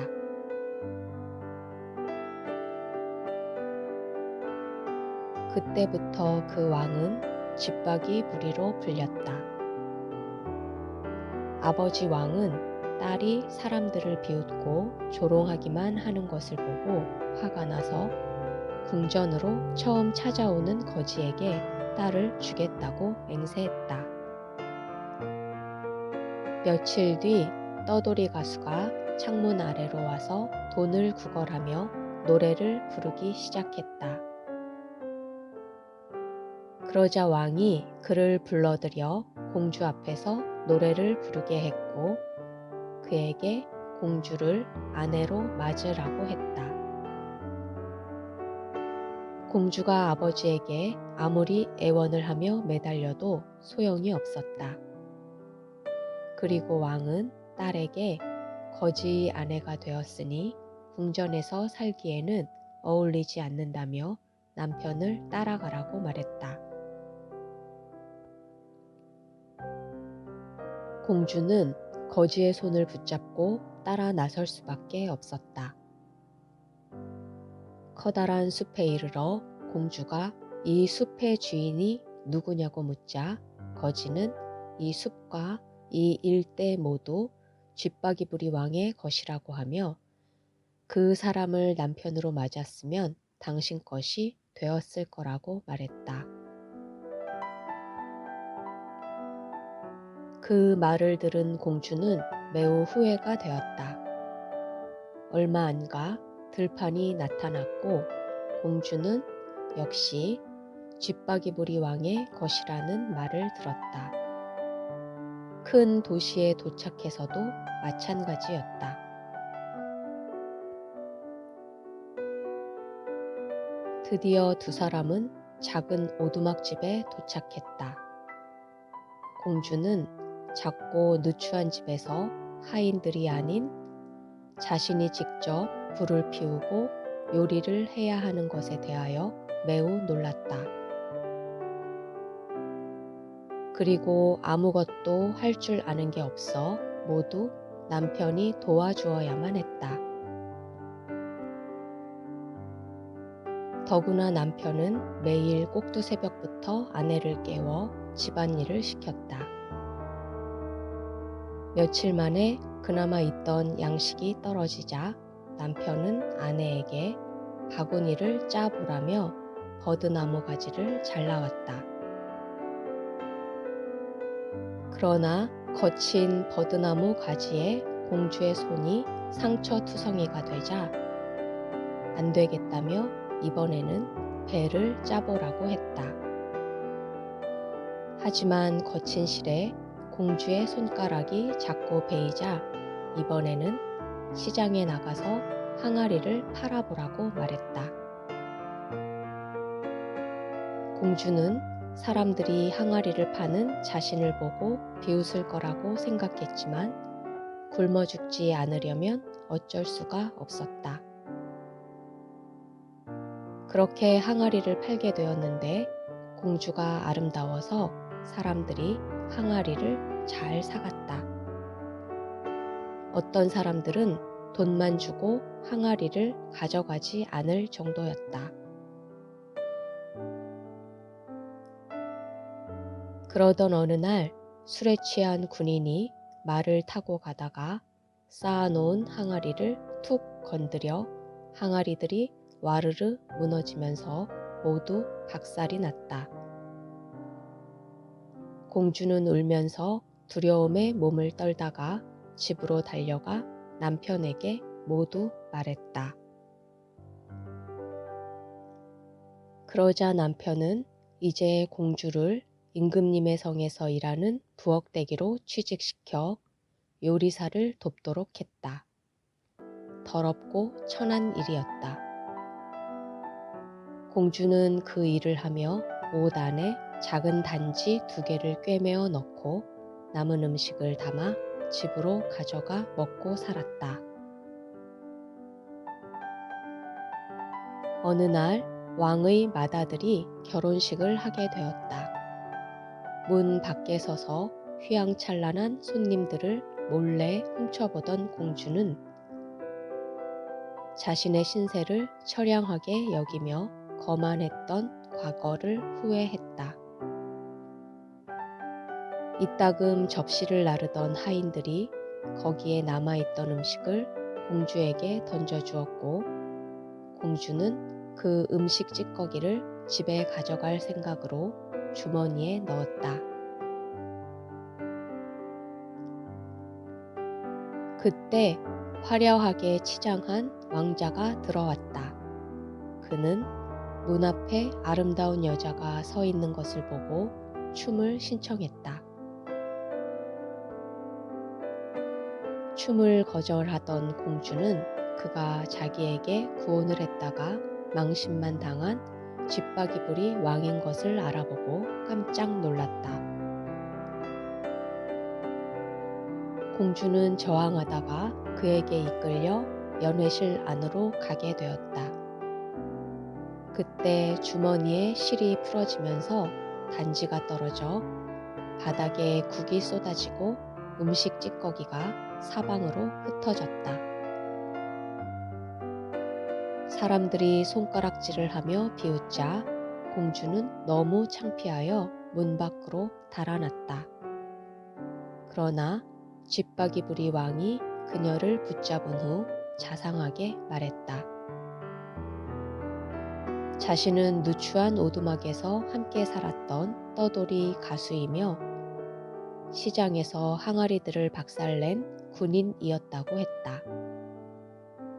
그때부터 그 왕은 쥐빠기부리로 불렸다. 아버지 왕은 딸이 사람들을 비웃고 조롱하기만 하는 것을 보고 화가 나서 궁전으로 처음 찾아오는 거지에게 딸을 주겠다고 맹세했다. 며칠 뒤 떠돌이 가수가 창문 아래로 와서 돈을 구걸하며 노래를 부르기 시작했다. 그러자 왕이 그를 불러들여 공주 앞에서 노래를 부르게 했고 그에게 공주를 아내로 맞으라고 했다. 공주가 아버지에게 아무리 애원을 하며 매달려도 소용이 없었다. 그리고 왕은 딸에게 거지 아내가 되었으니 궁전에서 살기에는 어울리지 않는다며 남편을 따라가라고 말했다. 공주는 거지의 손을 붙잡고 따라 나설 수밖에 없었다. 커다란 숲에 이르러 공주가 이 숲의 주인이 누구냐고 묻자 거지는 이 숲과 이 일대 모두 쥐빠기부리 왕의 것이라고 하며 그 사람을 남편으로 맞았으면 당신 것이 되었을 거라고 말했다. 그 말을 들은 공주는 매우 후회가 되었다. 얼마 안 가 들판이 나타났고 공주는 역시 쥐빠기부리 왕의 것이라는 말을 들었다. 큰 도시에 도착해서도 마찬가지였다. 드디어 두 사람은 작은 오두막집에 도착했다. 공주는 작고 누추한 집에서 하인들이 아닌 자신이 직접 불을 피우고 요리를 해야 하는 것에 대하여 매우 놀랐다. 그리고 아무것도 할 줄 아는 게 없어 모두 남편이 도와주어야만 했다. 더구나 남편은 매일 꼭두새벽부터 아내를 깨워 집안일을 시켰다. 며칠 만에 그나마 있던 양식이 떨어지자 남편은 아내에게 바구니를 짜보라며 버드나무 가지를 잘라왔다. 그러나 거친 버드나무 가지에 공주의 손이 상처투성이가 되자 안 되겠다며 이번에는 배를 짜보라고 했다. 하지만 거친 실에 공주의 손가락이 자꾸 베이자 이번에는 시장에 나가서 항아리를 팔아보라고 말했다. 공주는 사람들이 항아리를 파는 자신을 보고 비웃을 거라고 생각했지만 굶어 죽지 않으려면 어쩔 수가 없었다. 그렇게 항아리를 팔게 되었는데 공주가 아름다워서 사람들이 항아리를 잘 사갔다. 어떤 사람들은 돈만 주고 항아리를 가져가지 않을 정도였다. 그러던 어느 날 술에 취한 군인이 말을 타고 가다가 쌓아놓은 항아리를 툭 건드려 항아리들이 와르르 무너지면서 모두 박살이 났다. 공주는 울면서 두려움에 몸을 떨다가 집으로 달려가 남편에게 모두 말했다. 그러자 남편은 이제 공주를 임금님의 성에서 일하는 부엌대기로 취직시켜 요리사를 돕도록 했다. 더럽고 천한 일이었다. 공주는 그 일을 하며 옷 안에 작은 단지 2개를 꿰매어 넣고 남은 음식을 담아 집으로 가져가 먹고 살았다. 어느 날 왕의 맏아들이 결혼식을 하게 되었다. 문 밖에 서서 휘황찬란한 손님들을 몰래 훔쳐보던 공주는 자신의 신세를 처량하게 여기며 거만했던 과거를 후회했다. 이따금 접시를 나르던 하인들이 거기에 남아있던 음식을 공주에게 던져주었고, 공주는 그 음식 찌꺼기를 집에 가져갈 생각으로 주머니에 넣었다. 그때 화려하게 치장한 왕자가 들어왔다. 그는 문 앞에 아름다운 여자가 서 있는 것을 보고 춤을 신청했다. 춤을 거절하던 공주는 그가 자기에게 구혼을 했다가 망신만 당한 쥐빠기부리 왕인 것을 알아보고 깜짝 놀랐다. 공주는 저항하다가 그에게 이끌려 연회실 안으로 가게 되었다. 그때 주머니에 실이 풀어지면서 단지가 떨어져 바닥에 국이 쏟아지고 음식 찌꺼기가 사방으로 흩어졌다. 사람들이 손가락질을 하며 비웃자 공주는 너무 창피하여 문 밖으로 달아났다. 그러나 쥐빠기부리 왕이 그녀를 붙잡은 후 자상하게 말했다. 자신은 누추한 오두막에서 함께 살았던 떠돌이 가수이며 시장에서 항아리들을 박살낸 군인이었다고 했다.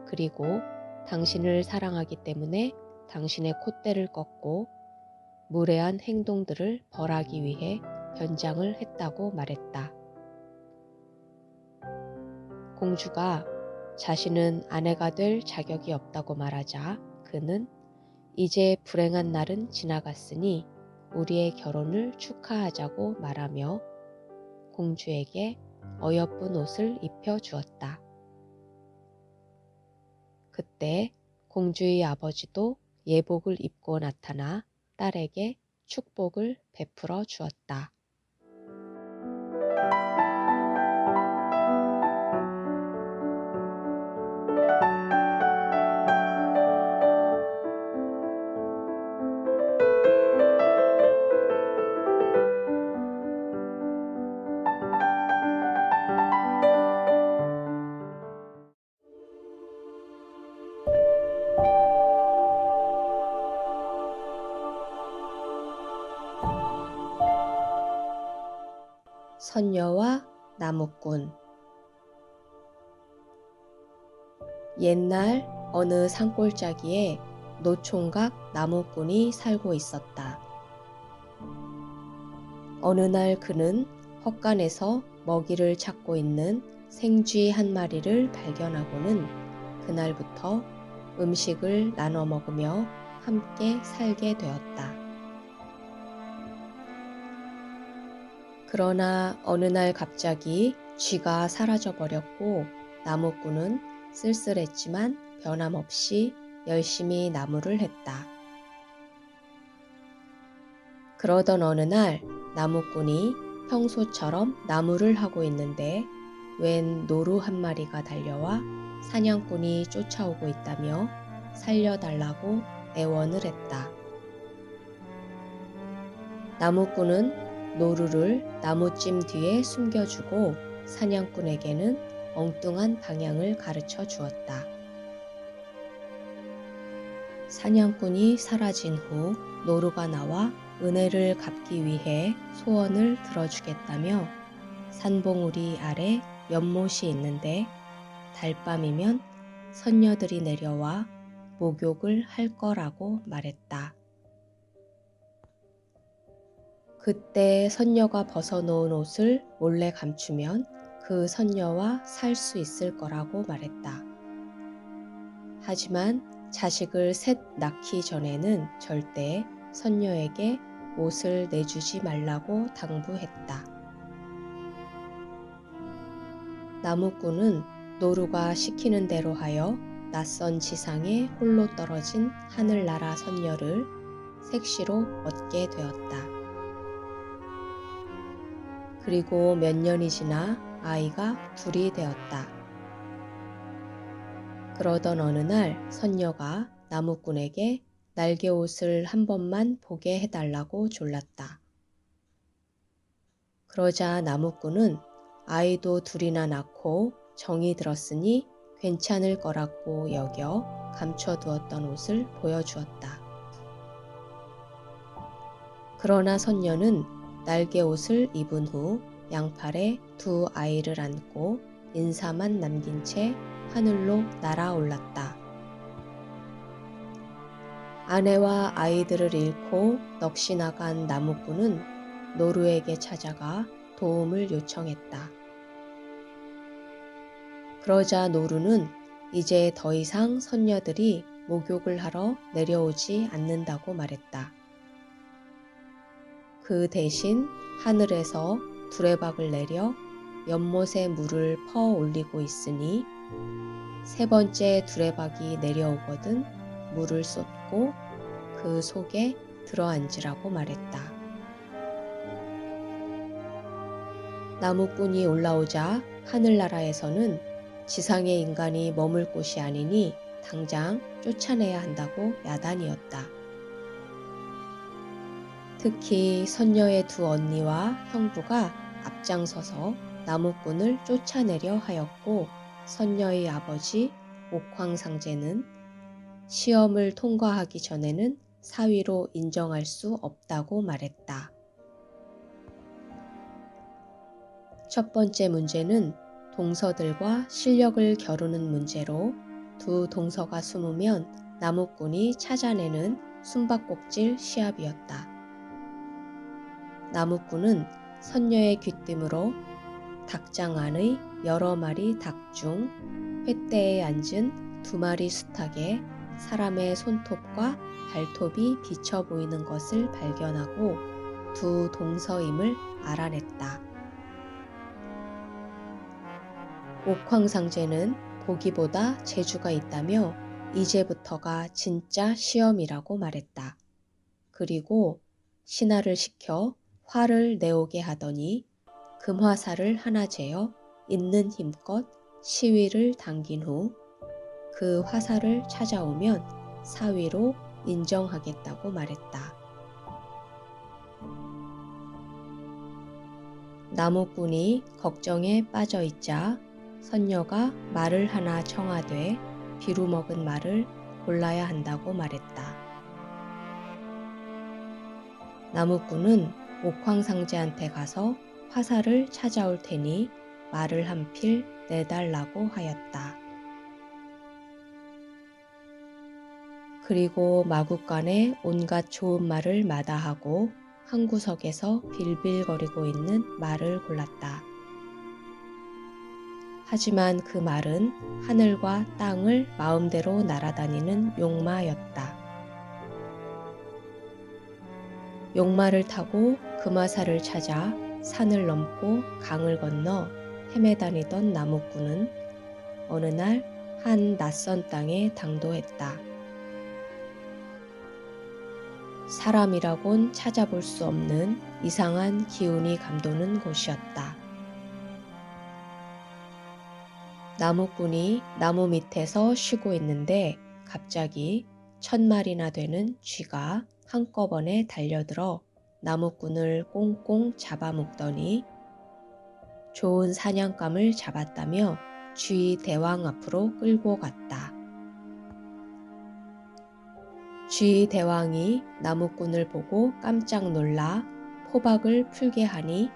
그리고 당신을 사랑하기 때문에 당신의 콧대를 꺾고 무례한 행동들을 벌하기 위해 변장을 했다고 말했다. 공주가 자신은 아내가 될 자격이 없다고 말하자 그는 이제 불행한 날은 지나갔으니 우리의 결혼을 축하하자고 말하며 공주에게 어여쁜 옷을 입혀 주었다. 그때 공주의 아버지도 예복을 입고 나타나 딸에게 축복을 베풀어 주었다. 선녀와 나무꾼. 옛날 어느 산골짜기에 노총각 나무꾼이 살고 있었다. 어느 날 그는 헛간에서 먹이를 찾고 있는 생쥐 한 마리를 발견하고는 그날부터 음식을 나눠 먹으며 함께 살게 되었다. 그러나 어느 날 갑자기 쥐가 사라져 버렸고 나무꾼은 쓸쓸했지만 변함없이 열심히 나무를 했다. 그러던 어느 날 나무꾼이 평소처럼 나무를 하고 있는데 웬 노루 한 마리가 달려와 사냥꾼이 쫓아오고 있다며 살려달라고 애원을 했다. 나무꾼은 노루를 나무찜 뒤에 숨겨주고 사냥꾼에게는 엉뚱한 방향을 가르쳐 주었다. 사냥꾼이 사라진 후 노루가 나와 은혜를 갚기 위해 소원을 들어주겠다며 산봉우리 아래 연못이 있는데 달밤이면 선녀들이 내려와 목욕을 할 거라고 말했다. 그때 선녀가 벗어놓은 옷을 몰래 감추면 그 선녀와 살 수 있을 거라고 말했다. 하지만 자식을 셋 낳기 전에는 절대 선녀에게 옷을 내주지 말라고 당부했다. 나무꾼은 노루가 시키는 대로 하여 낯선 지상에 홀로 떨어진 하늘나라 선녀를 색시로 얻게 되었다. 그리고 몇 년이 지나 아이가 둘이 되었다. 그러던 어느 날 선녀가 나무꾼에게 날개옷을 한 번만 보게 해달라고 졸랐다. 그러자 나무꾼은 아이도 둘이나 낳고 정이 들었으니 괜찮을 거라고 여겨 감춰두었던 옷을 보여주었다. 그러나 선녀는 날개옷을 입은 후 양팔에 두 아이를 안고 인사만 남긴 채 하늘로 날아올랐다. 아내와 아이들을 잃고 넋이 나간 나무꾼은 노루에게 찾아가 도움을 요청했다. 그러자 노루는 이제 더 이상 선녀들이 목욕을 하러 내려오지 않는다고 말했다. 그 대신 하늘에서 두레박을 내려 연못에 물을 퍼 올리고 있으니 세 번째 두레박이 내려오거든 물을 쏟고 그 속에 들어앉으라고 말했다. 나무꾼이 올라오자 하늘나라에서는 지상의 인간이 머물 곳이 아니니 당장 쫓아내야 한다고 야단이었다. 특히 선녀의 두 언니와 형부가 앞장서서 나무꾼을 쫓아내려 하였고 선녀의 아버지 옥황상제는 시험을 통과하기 전에는 사위로 인정할 수 없다고 말했다. 첫 번째 문제는 동서들과 실력을 겨루는 문제로 두 동서가 숨으면 나무꾼이 찾아내는 숨바꼭질 시합이었다. 나무꾼은 선녀의 귀띔으로 닭장 안의 여러 마리 닭 중 횃대에 앉은 두 마리 수탉에 사람의 손톱과 발톱이 비쳐 보이는 것을 발견하고 두 동서임을 알아냈다. 옥황상제는 보기보다 재주가 있다며 이제부터가 진짜 시험이라고 말했다. 그리고 신하를 시켜 화를 내오게 하더니 금화살을 하나 재어 있는 힘껏 시위를 당긴 후 그 화살을 찾아오면 사위로 인정하겠다고 말했다. 나무꾼이 걱정에 빠져있자 선녀가 말을 하나 청하되 비루 먹은 말을 골라야 한다고 말했다. 나무꾼은 옥황상제한테 가서 화살을 찾아올 테니 말을 한 필 내달라고 하였다. 그리고 마구간에 온갖 좋은 말을 마다하고 한 구석에서 빌빌거리고 있는 말을 골랐다. 하지만 그 말은 하늘과 땅을 마음대로 날아다니는 용마였다. 용마를 타고 금화살을 찾아 산을 넘고 강을 건너 헤매다니던 나무꾼은 어느 날 한 낯선 땅에 당도했다. 사람이라곤 찾아볼 수 없는 이상한 기운이 감도는 곳이었다. 나무꾼이 나무 밑에서 쉬고 있는데 갑자기 1000마리나 되는 쥐가 한꺼번에 달려들어 나무꾼을 꽁꽁 잡아먹더니 좋은 사냥감을 잡았다며 쥐 대왕 앞으로 끌고 갔다. 쥐 대왕이 나무꾼을 보고 깜짝 놀라 포박을 풀게 하니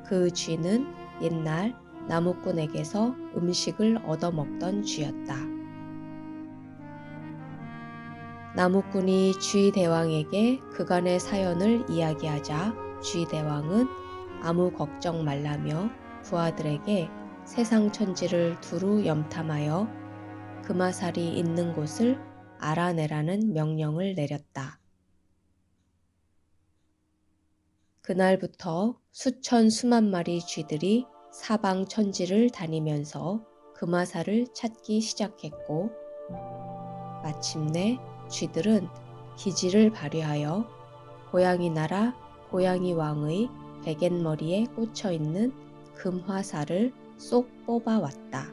그 쥐는 옛날 나무꾼에게서 음식을 얻어먹던 쥐였다. 나무꾼이 쥐 대왕에게 그간의 사연을 이야기하자 쥐 대왕은 아무 걱정 말라며 부하들에게 세상 천지를 두루 염탐하여 금화살이 있는 곳을 알아내라는 명령을 내렸다. 그날부터 수천 수만 마리 쥐들이 사방 천지를 다니면서 금화사를 찾기 시작했고 마침내 쥐들은 기지를 발휘하여 고양이 나라 고양이 왕의 베갯머리에 꽂혀 있는 금화사를 쏙 뽑아왔다.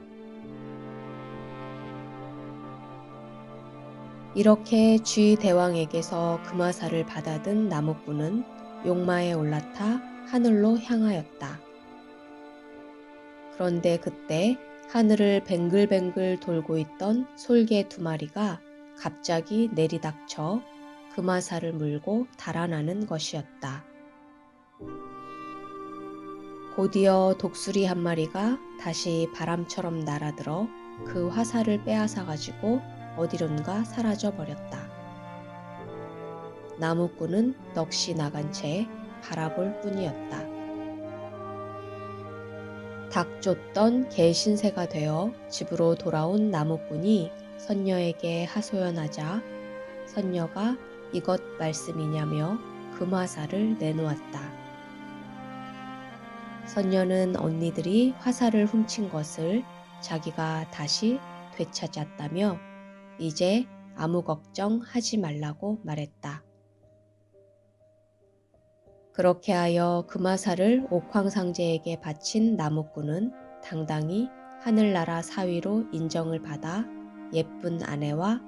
이렇게 쥐 대왕에게서 금화사를 받아든 나무꾼은 용마에 올라타 하늘로 향하였다. 그런데 그때 하늘을 뱅글뱅글 돌고 있던 솔개 2마리가 갑자기 내리닥쳐 금화사를 물고 달아나는 것이었다. 곧이어 독수리 1마리가 다시 바람처럼 날아들어 그 화살을 빼앗아 가지고 어디론가 사라져 버렸다. 나무꾼은 넋이 나간 채 바라볼 뿐이었다. 닭 쫓던 개 신세가 되어 집으로 돌아온 나무꾼이 선녀에게 하소연하자 선녀가 이것 말씀이냐며 금화살을 내놓았다. 선녀는 언니들이 화살을 훔친 것을 자기가 다시 되찾았다며 이제 아무 걱정 하지 말라고 말했다. 그렇게 하여 금화살을 옥황상제에게 바친 나무꾼은 당당히 하늘나라 사위로 인정을 받아 예쁜 아내와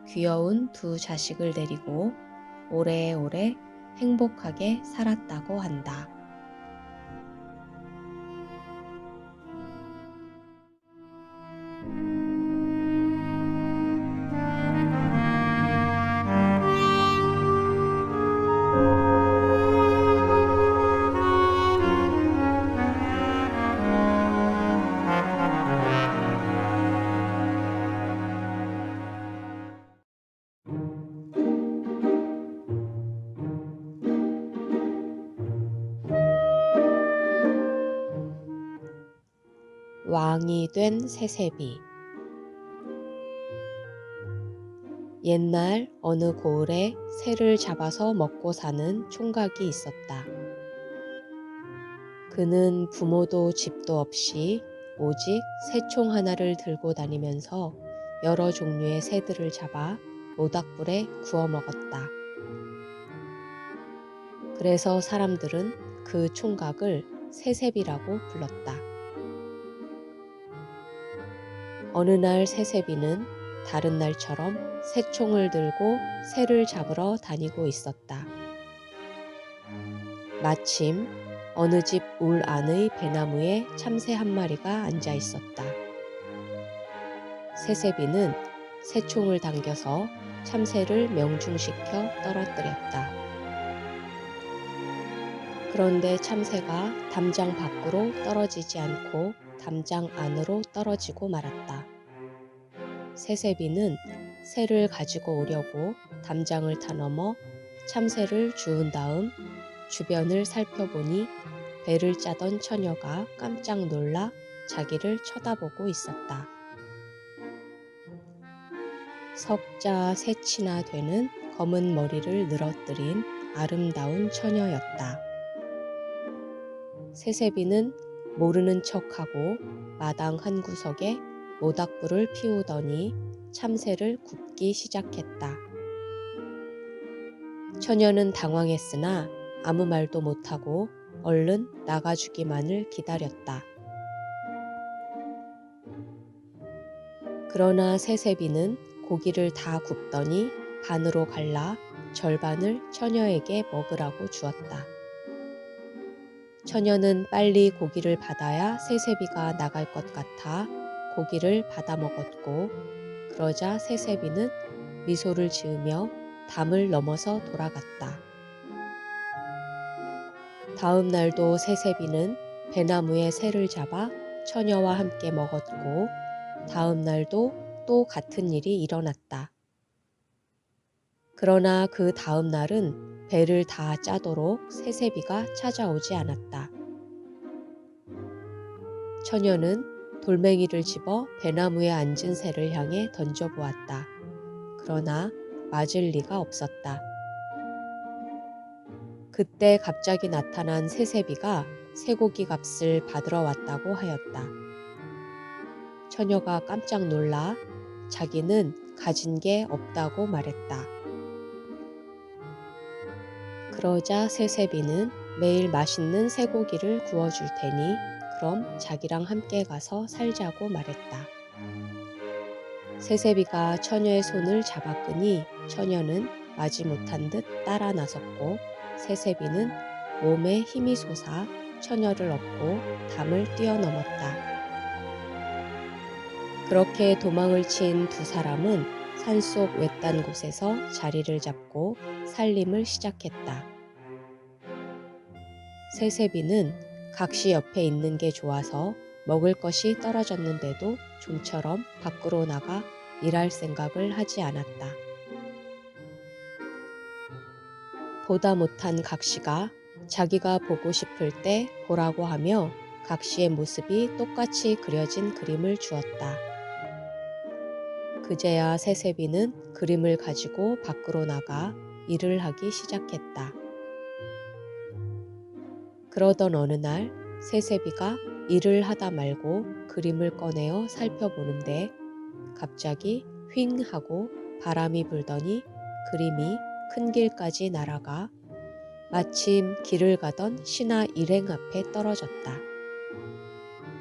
귀여운 2 자식을 데리고 오래오래 행복하게 살았다고 한다. 왕이 된 새새비. 옛날 어느 고을에 새를 잡아서 먹고 사는 총각이 있었다. 그는 부모도 집도 없이 오직 새총 하나를 들고 다니면서 여러 종류의 새들을 잡아 모닥불에 구워 먹었다. 그래서 사람들은 그 총각을 새새비라고 불렀다. 어느 날 새새비는 다른 날처럼 새총을 들고 새를 잡으러 다니고 있었다. 마침 어느 집 울 안의 배나무에 참새 1마리가 앉아 있었다. 새새비는 새총을 당겨서 참새를 명중시켜 떨어뜨렸다. 그런데 참새가 담장 밖으로 떨어지지 않고 담장 안으로 떨어지고 말았다. 새새비는 새를 가지고 오려고 담장을 타 넘어 참새를 주운 다음 주변을 살펴보니 배를 짜던 처녀가 깜짝 놀라 자기를 쳐다보고 있었다. 석자 새치나 되는 검은 머리를 늘어뜨린 아름다운 처녀였다. 새새비는 모르는 척하고 마당 한 구석에 모닥불을 피우더니 참새를 굽기 시작했다. 처녀는 당황했으나 아무 말도 못하고 얼른 나가주기만을 기다렸다. 그러나 새새비는 고기를 다 굽더니 반으로 갈라 절반을 처녀에게 먹으라고 주었다. 처녀는 빨리 고기를 받아야 새새비가 나갈 것 같아 고기를 받아 먹었고 그러자 새새비는 미소를 지으며 담을 넘어서 돌아갔다. 다음 날도 새새비는 배나무에 새를 잡아 처녀와 함께 먹었고 다음 날도 또 같은 일이 일어났다. 그러나 그 다음 날은 배를 다 짜도록 새새비가 찾아오지 않았다. 처녀는 돌멩이를 집어 배나무에 앉은 새를 향해 던져보았다. 그러나 맞을 리가 없었다. 그때 갑자기 나타난 새새비가 쇠고기 값을 받으러 왔다고 하였다. 처녀가 깜짝 놀라 자기는 가진 게 없다고 말했다. 그러자 세세비는 매일 맛있는 쇠고기를 구워줄 테니 그럼 자기랑 함께 가서 살자고 말했다. 세세비가 처녀의 손을 잡아 끄니 처녀는 마지못한 듯 따라 나섰고 세세비는 몸에 힘이 솟아 처녀를 업고 담을 뛰어넘었다. 그렇게 도망을 친 두 사람은 산속 외딴 곳에서 자리를 잡고 살림을 시작했다. 세세비는 각시 옆에 있는 게 좋아서 먹을 것이 떨어졌는데도 좀처럼 밖으로 나가 일할 생각을 하지 않았다. 보다 못한 각시가 자기가 보고 싶을 때 보라고 하며 각시의 모습이 똑같이 그려진 그림을 주었다. 그제야 세세비는 그림을 가지고 밖으로 나가 일을 하기 시작했다. 그러던 어느 날 세세비가 일을 하다 말고 그림을 꺼내어 살펴보는데 갑자기 휑 하고 바람이 불더니 그림이 큰 길까지 날아가 마침 길을 가던 신하 일행 앞에 떨어졌다.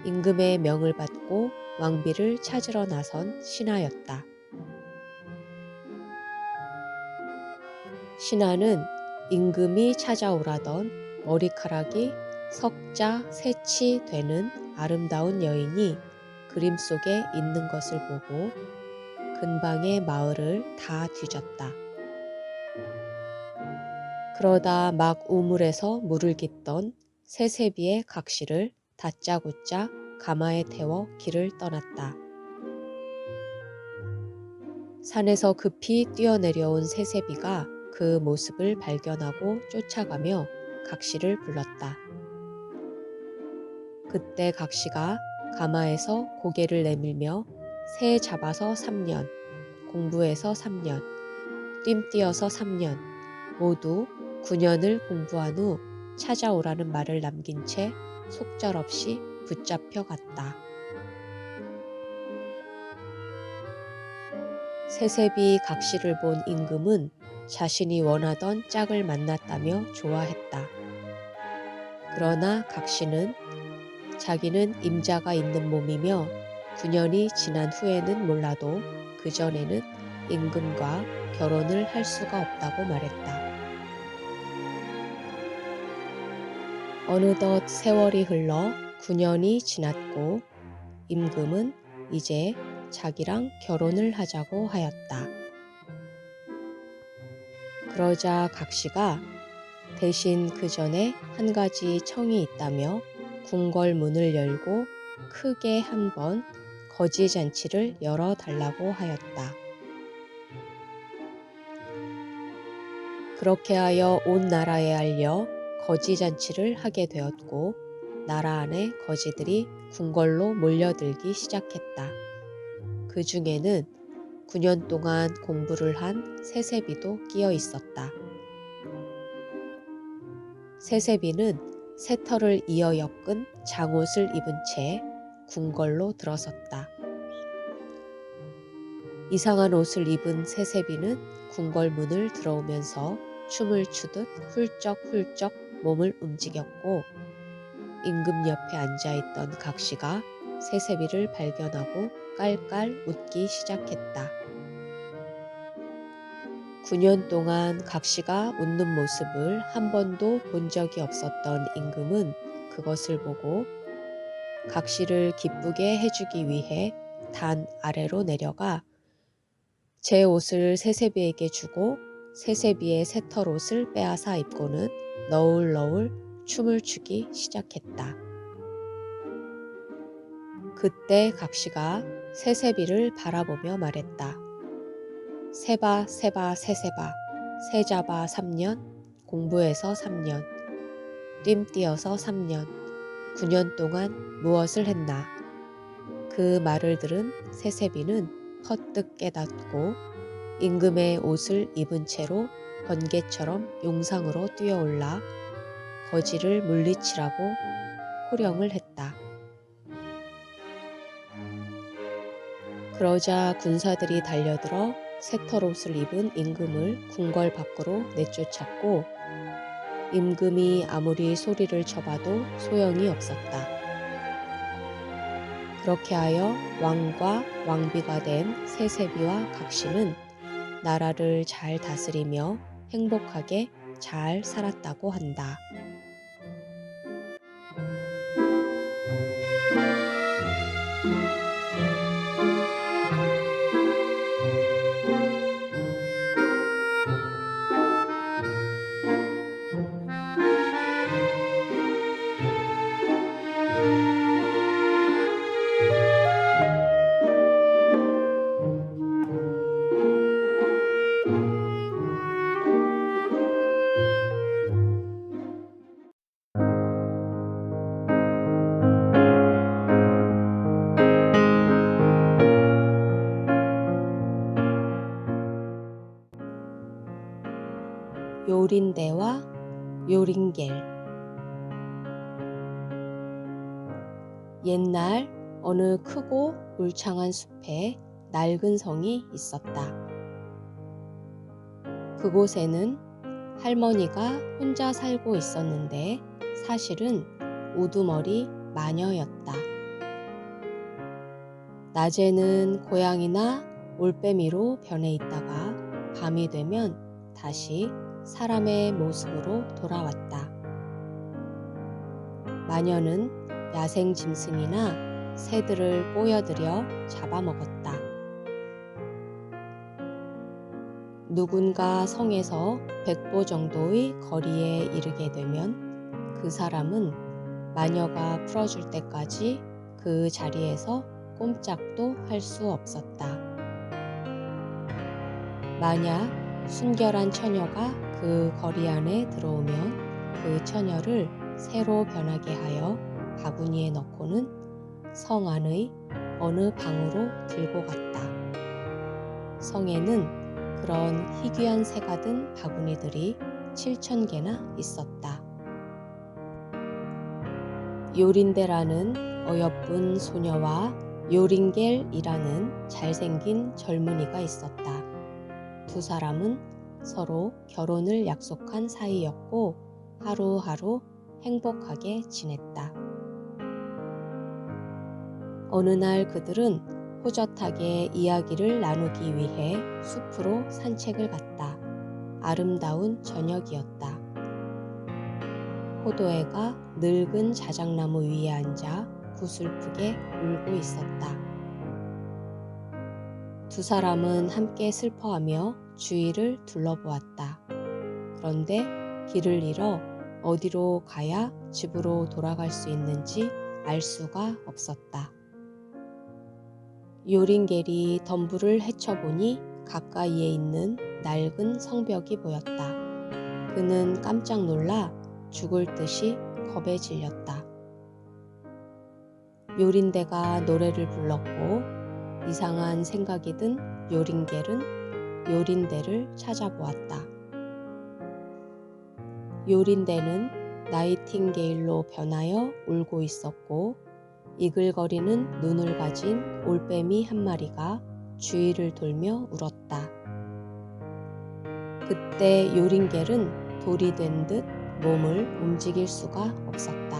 임금의 명을 받고 왕비를 찾으러 나선 신하였다. 신하는 임금이 찾아오라던 머리카락이 석자 새치 되는 아름다운 여인이 그림 속에 있는 것을 보고 근방의 마을을 다 뒤졌다. 그러다 막 우물에서 물을 깃던 세세비의 각시를 다짜고짜 가마에 태워 길을 떠났다. 산에서 급히 뛰어내려온 세세비가 그 모습을 발견하고 쫓아가며 각시를 불렀다. 그때 각시가 가마에서 고개를 내밀며 새 잡아서 3년, 공부해서 3년, 뜀뛰어서 3년, 모두 9년을 공부한 후 찾아오라는 말을 남긴 채 속절없이 붙잡혀 갔다. 세세비 각시를 본 임금은 자신이 원하던 짝을 만났다며 좋아했다. 그러나 각시는 자기는 임자가 있는 몸이며 9년이 지난 후에는 몰라도 그 전에는 임금과 결혼을 할 수가 없다고 말했다. 어느덧 세월이 흘러 9년이 지났고 임금은 이제 자기랑 결혼을 하자고 하였다. 그러자 각시가 대신 그 전에 한 가지 청이 있다며 궁궐 문을 열고 크게 한번 거지 잔치를 열어 달라고 하였다. 그렇게 하여 온 나라에 알려 거지 잔치를 하게 되었고 나라 안에 거지들이 궁궐로 몰려들기 시작했다. 그 중에는 9년 동안 공부를 한 세세비도 끼어 있었다. 세세비는 새털을 이어 엮은 장옷을 입은 채 궁궐로 들어섰다. 이상한 옷을 입은 세세비는 궁궐 문을 들어오면서 춤을 추듯 훌쩍훌쩍 몸을 움직였고 임금 옆에 앉아있던 각시가 세세비를 발견하고 깔깔 웃기 시작했다. 9년 동안 각시가 웃는 모습을 한 번도 본 적이 없었던 임금은 그것을 보고 각시를 기쁘게 해주기 위해 단 아래로 내려가 제 옷을 세세비에게 주고 세세비의 새털 옷을 빼앗아 입고는 너울너울 춤을 추기 시작했다. 그때 각시가 세세비를 바라보며 말했다. 세바 세바 세세바 세잡아 3년 공부해서 3년 뜀뛰어서 3년 9년 동안 무엇을 했나. 그 말을 들은 세세비는 퍼뜩 깨닫고 임금의 옷을 입은 채로 번개처럼 용상으로 뛰어올라 거지를 물리치라고 호령을 했다. 그러자 군사들이 달려들어 새털옷을 입은 임금을 궁궐 밖으로 내쫓았고 임금이 아무리 소리를 쳐봐도 소용이 없었다. 그렇게 하여 왕과 왕비가 된 세세비와 각시는 나라를 잘 다스리며 행복하게 잘 살았다고 한다. 요린대와 요린겔. 옛날 어느 크고 울창한 숲에 낡은 성이 있었다. 그곳에는 할머니가 혼자 살고 있었는데 사실은 우두머리 마녀였다. 낮에는 고양이나 올빼미로 변해 있다가 밤이 되면 다시 사람의 모습으로 돌아왔다. 마녀는 야생 짐승이나 새들을 꼬여들여 잡아먹었다. 누군가 성에서 100보 정도의 거리에 이르게 되면 그 사람은 마녀가 풀어줄 때까지 그 자리에서 꼼짝도 할 수 없었다. 만약 순결한 처녀가 그 거리 안에 들어오면 그 처녀를 새로 변하게 하여 바구니에 넣고는 성 안의 어느 방으로 들고 갔다. 성에는 그런 희귀한 새가 든 바구니들이 7,000개나 있었다. 요린데라는 어여쁜 소녀와 요린겔이라는 잘생긴 젊은이가 있었다. 두 사람은 서로 결혼을 약속한 사이였고 하루하루 행복하게 지냈다. 어느 날 그들은 호젓하게 이야기를 나누기 위해 숲으로 산책을 갔다. 아름다운 저녁이었다. 호도애가 늙은 자작나무 위에 앉아 구슬프게 울고 있었다. 두 사람은 함께 슬퍼하며 주위를 둘러보았다. 그런데 길을 잃어 어디로 가야 집으로 돌아갈 수 있는지 알 수가 없었다. 요린겔이 덤불을 헤쳐보니 가까이에 있는 낡은 성벽이 보였다. 그는 깜짝 놀라 죽을 듯이 겁에 질렸다. 요린데가 노래를 불렀고 이상한 생각이 든 요린겔은 요린데를 찾아보았다. 요린데는 나이팅게일로 변하여 울고 있었고 이글거리는 눈을 가진 올빼미 한 마리가 주위를 돌며 울었다. 그때 요린겔은 돌이 된 듯 몸을 움직일 수가 없었다.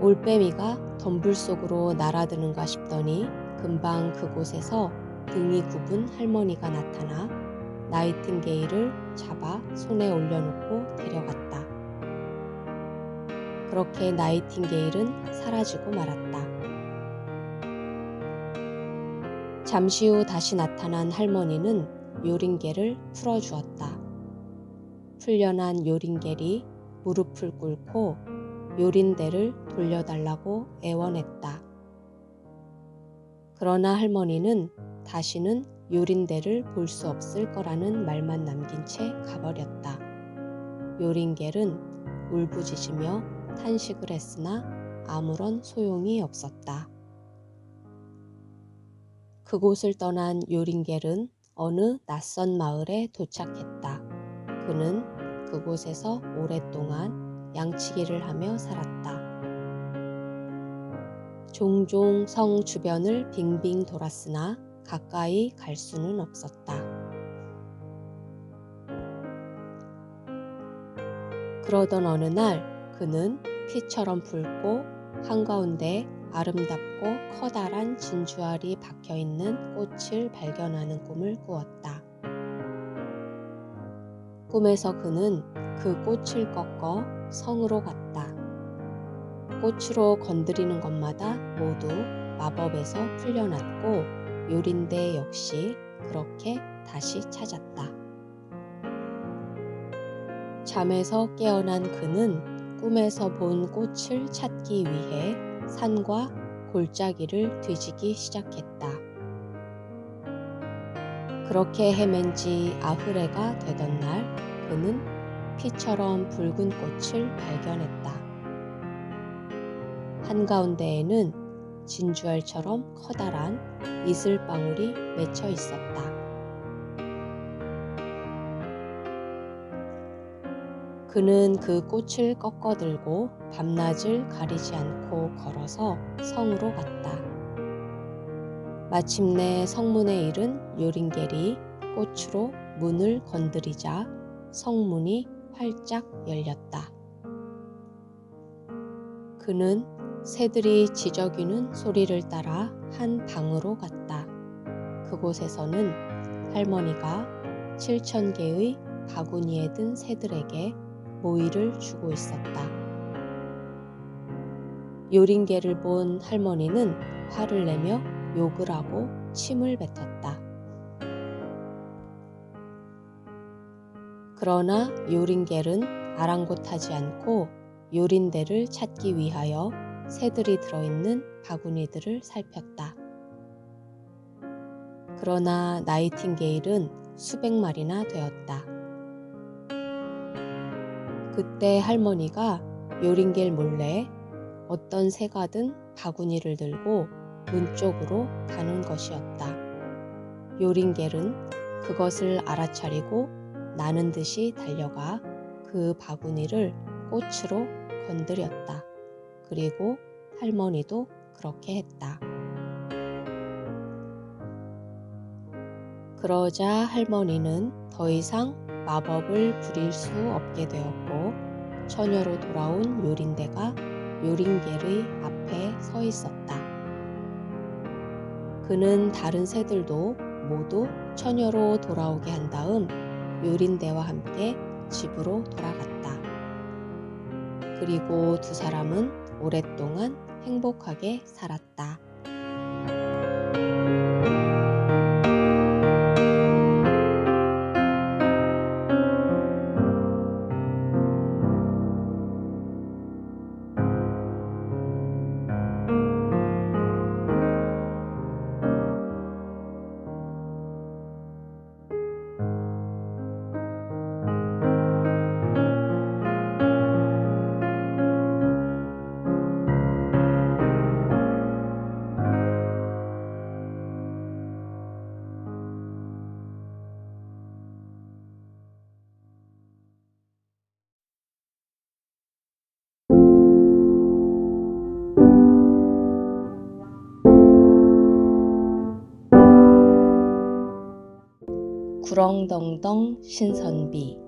올빼미가 덤불 속으로 날아드는가 싶더니 금방 그곳에서 등이 굽은 할머니가 나타나 나이팅게일을 잡아 손에 올려놓고 데려갔다. 그렇게 나이팅게일은 사라지고 말았다. 잠시 후 다시 나타난 할머니는 요린겔을 풀어주었다. 풀려난 요린겔이 무릎을 꿇고 요린데를 돌려달라고 애원했다. 그러나 할머니는 다시는 요린데를 볼 수 없을 거라는 말만 남긴 채 가버렸다. 요린겔은 울부짖으며 탄식을 했으나 아무런 소용이 없었다. 그곳을 떠난 요린겔은 어느 낯선 마을에 도착했다. 그는 그곳에서 오랫동안 양치기를 하며 살았다. 종종 성 주변을 빙빙 돌았으나 가까이 갈 수는 없었다. 그러던 어느 날 그는 피처럼 붉고 한가운데 아름답고 커다란 진주알이 박혀있는 꽃을 발견하는 꿈을 꾸었다. 꿈에서 그는 그 꽃을 꺾어 성으로 갔다. 꽃으로 건드리는 것마다 모두 마법에서 풀려났고 요린대 역시 그렇게 다시 찾았다. 잠에서 깨어난 그는 꿈에서 본 꽃을 찾기 위해 산과 골짜기를 뒤지기 시작했다. 그렇게 헤맨 지 아흐레가 되던 날 그는 피처럼 붉은 꽃을 발견했다. 한가운데에는 진주알처럼 커다란 이슬방울이 맺혀 있었다. 그는 그 꽃을 꺾어 들고 밤낮을 가리지 않고 걸어서 성으로 갔다. 마침내 성문에 이른 요린겔이 꽃으로 문을 건드리자 성문이 활짝 열렸다. 그는 새들이 지저귀는 소리를 따라 한 방으로 갔다. 그곳에서는 할머니가 7,000개의 바구니에 든 새들에게 모이를 주고 있었다. 요린겔을 본 할머니는 화를 내며 욕을 하고 침을 뱉었다. 그러나 요린겔은 아랑곳하지 않고 요린대를 찾기 위하여 새들이 들어있는 바구니들을 살폈다. 그러나 나이팅게일은 수백 마리나 되었다. 그때 할머니가 요린겔 몰래 어떤 새가든 바구니를 들고 문 쪽으로 가는 것이었다. 요린겔은 그것을 알아차리고 나는 듯이 달려가 그 바구니를 꽃으로 건드렸다. 그리고 할머니도 그렇게 했다. 그러자 할머니는 더 이상 마법을 부릴 수 없게 되었고 처녀로 돌아온 요린대가 요린겔의 앞에 서 있었다. 그는 다른 새들도 모두 처녀로 돌아오게 한 다음 요린대와 함께 집으로 돌아갔다. 그리고 두 사람은 오랫동안 행복하게 살았다. 구렁덩덩 신선비.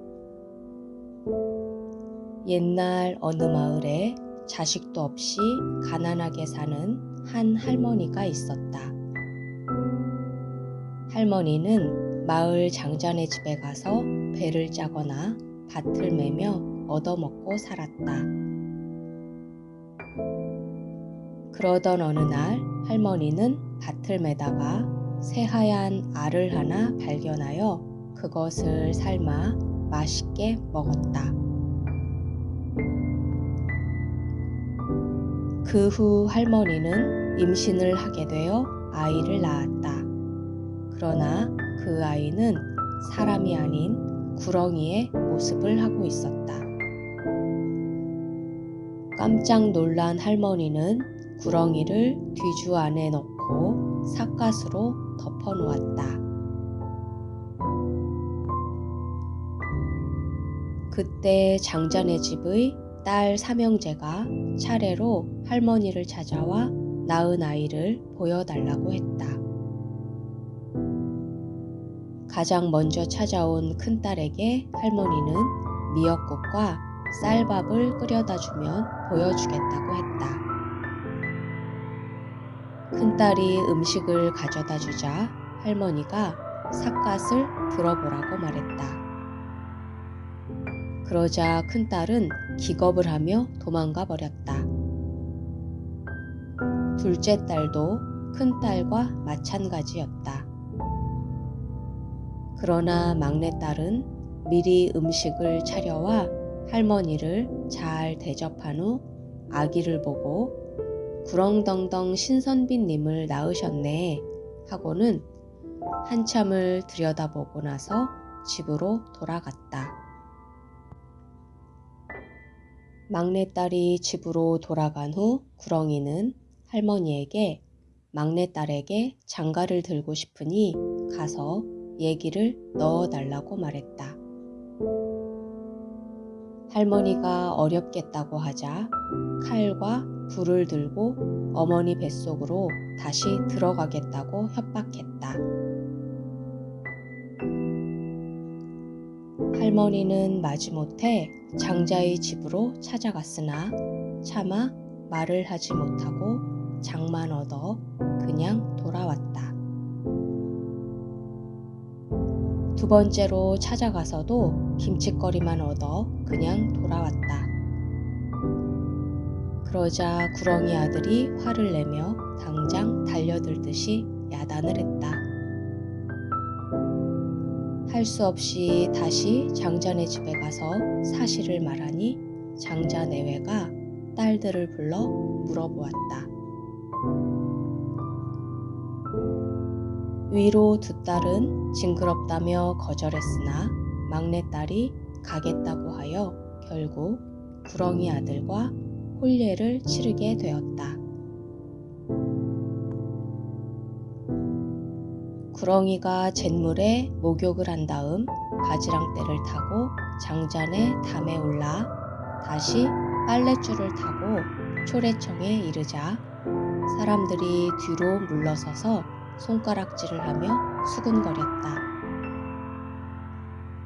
옛날 어느 마을에 자식도 없이 가난하게 사는 한 할머니가 있었다. 할머니는 마을 장자네 집에 가서 배를 짜거나 밭을 매며 얻어먹고 살았다. 그러던 어느 날 할머니는 밭을 매다가 새하얀 알을 하나 발견하여 그것을 삶아 맛있게 먹었다. 그 후 할머니는 임신을 하게 되어 아이를 낳았다. 그러나 그 아이는 사람이 아닌 구렁이의 모습을 하고 있었다. 깜짝 놀란 할머니는 구렁이를 뒤주 안에 넣고 삿갓으로 덮어놓았다. 그때 장자네 집의 딸 삼형제가 차례로 할머니를 찾아와 낳은 아이를 보여달라고 했다. 가장 먼저 찾아온 큰딸에게 할머니는 미역국과 쌀밥을 끓여다 주면 보여주겠다고 했다. 큰딸이 음식을 가져다 주자 할머니가 삿갓을 들어보라고 말했다. 그러자 큰딸은 기겁을 하며 도망가 버렸다. 둘째 딸도 큰딸과 마찬가지였다. 그러나 막내딸은 미리 음식을 차려와 할머니를 잘 대접한 후 아기를 보고 구렁덩덩 신선비님을 낳으셨네 하고는 한참을 들여다보고 나서 집으로 돌아갔다. 막내딸이 집으로 돌아간 후 구렁이는 할머니에게 막내딸에게 장가를 들고 싶으니 가서 얘기를 넣어달라고 말했다. 할머니가 어렵겠다고 하자 칼과 불을 들고 어머니 뱃속으로 다시 들어가겠다고 협박했다. 할머니는 마지못해 장자의 집으로 찾아갔으나 차마 말을 하지 못하고 장만 얻어 그냥 돌아왔다. 두 번째로 찾아가서도 김칫거리만 얻어 그냥 돌아왔다. 그러자 구렁이 아들이 화를 내며 당장 달려들듯이 야단을 했다. 할 수 없이 다시 장자네 집에 가서 사실을 말하니 장자 내외가 딸들을 불러 물어보았다. 위로 두 딸은 징그럽다며 거절했으나 막내딸이 가겠다고 하여 결국 구렁이 아들과 혼례를 치르게 되었다. 구렁이가 잿물에 목욕을 한 다음 바지랑떼를 타고 장자네 담에 올라 다시 빨랫줄을 타고 초래청에 이르자 사람들이 뒤로 물러서서 손가락질을 하며 수군거렸다.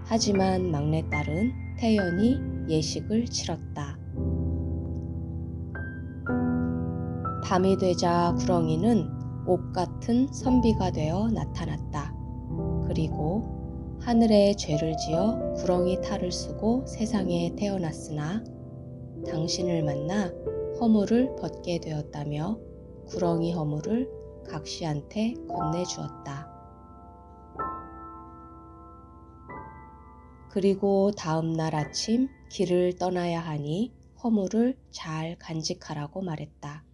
하지만 막내딸은 태연히 예식을 치렀다. 밤이 되자 구렁이는 옥 같은 선비가 되어 나타났다. 그리고 하늘에 죄를 지어 구렁이 탈을 쓰고 세상에 태어났으나 당신을 만나 허물을 벗게 되었다며 구렁이 허물을 각시한테 건네주었다. 그리고 다음 날 아침 길을 떠나야 하니 허물을 잘 간직하라고 말했다.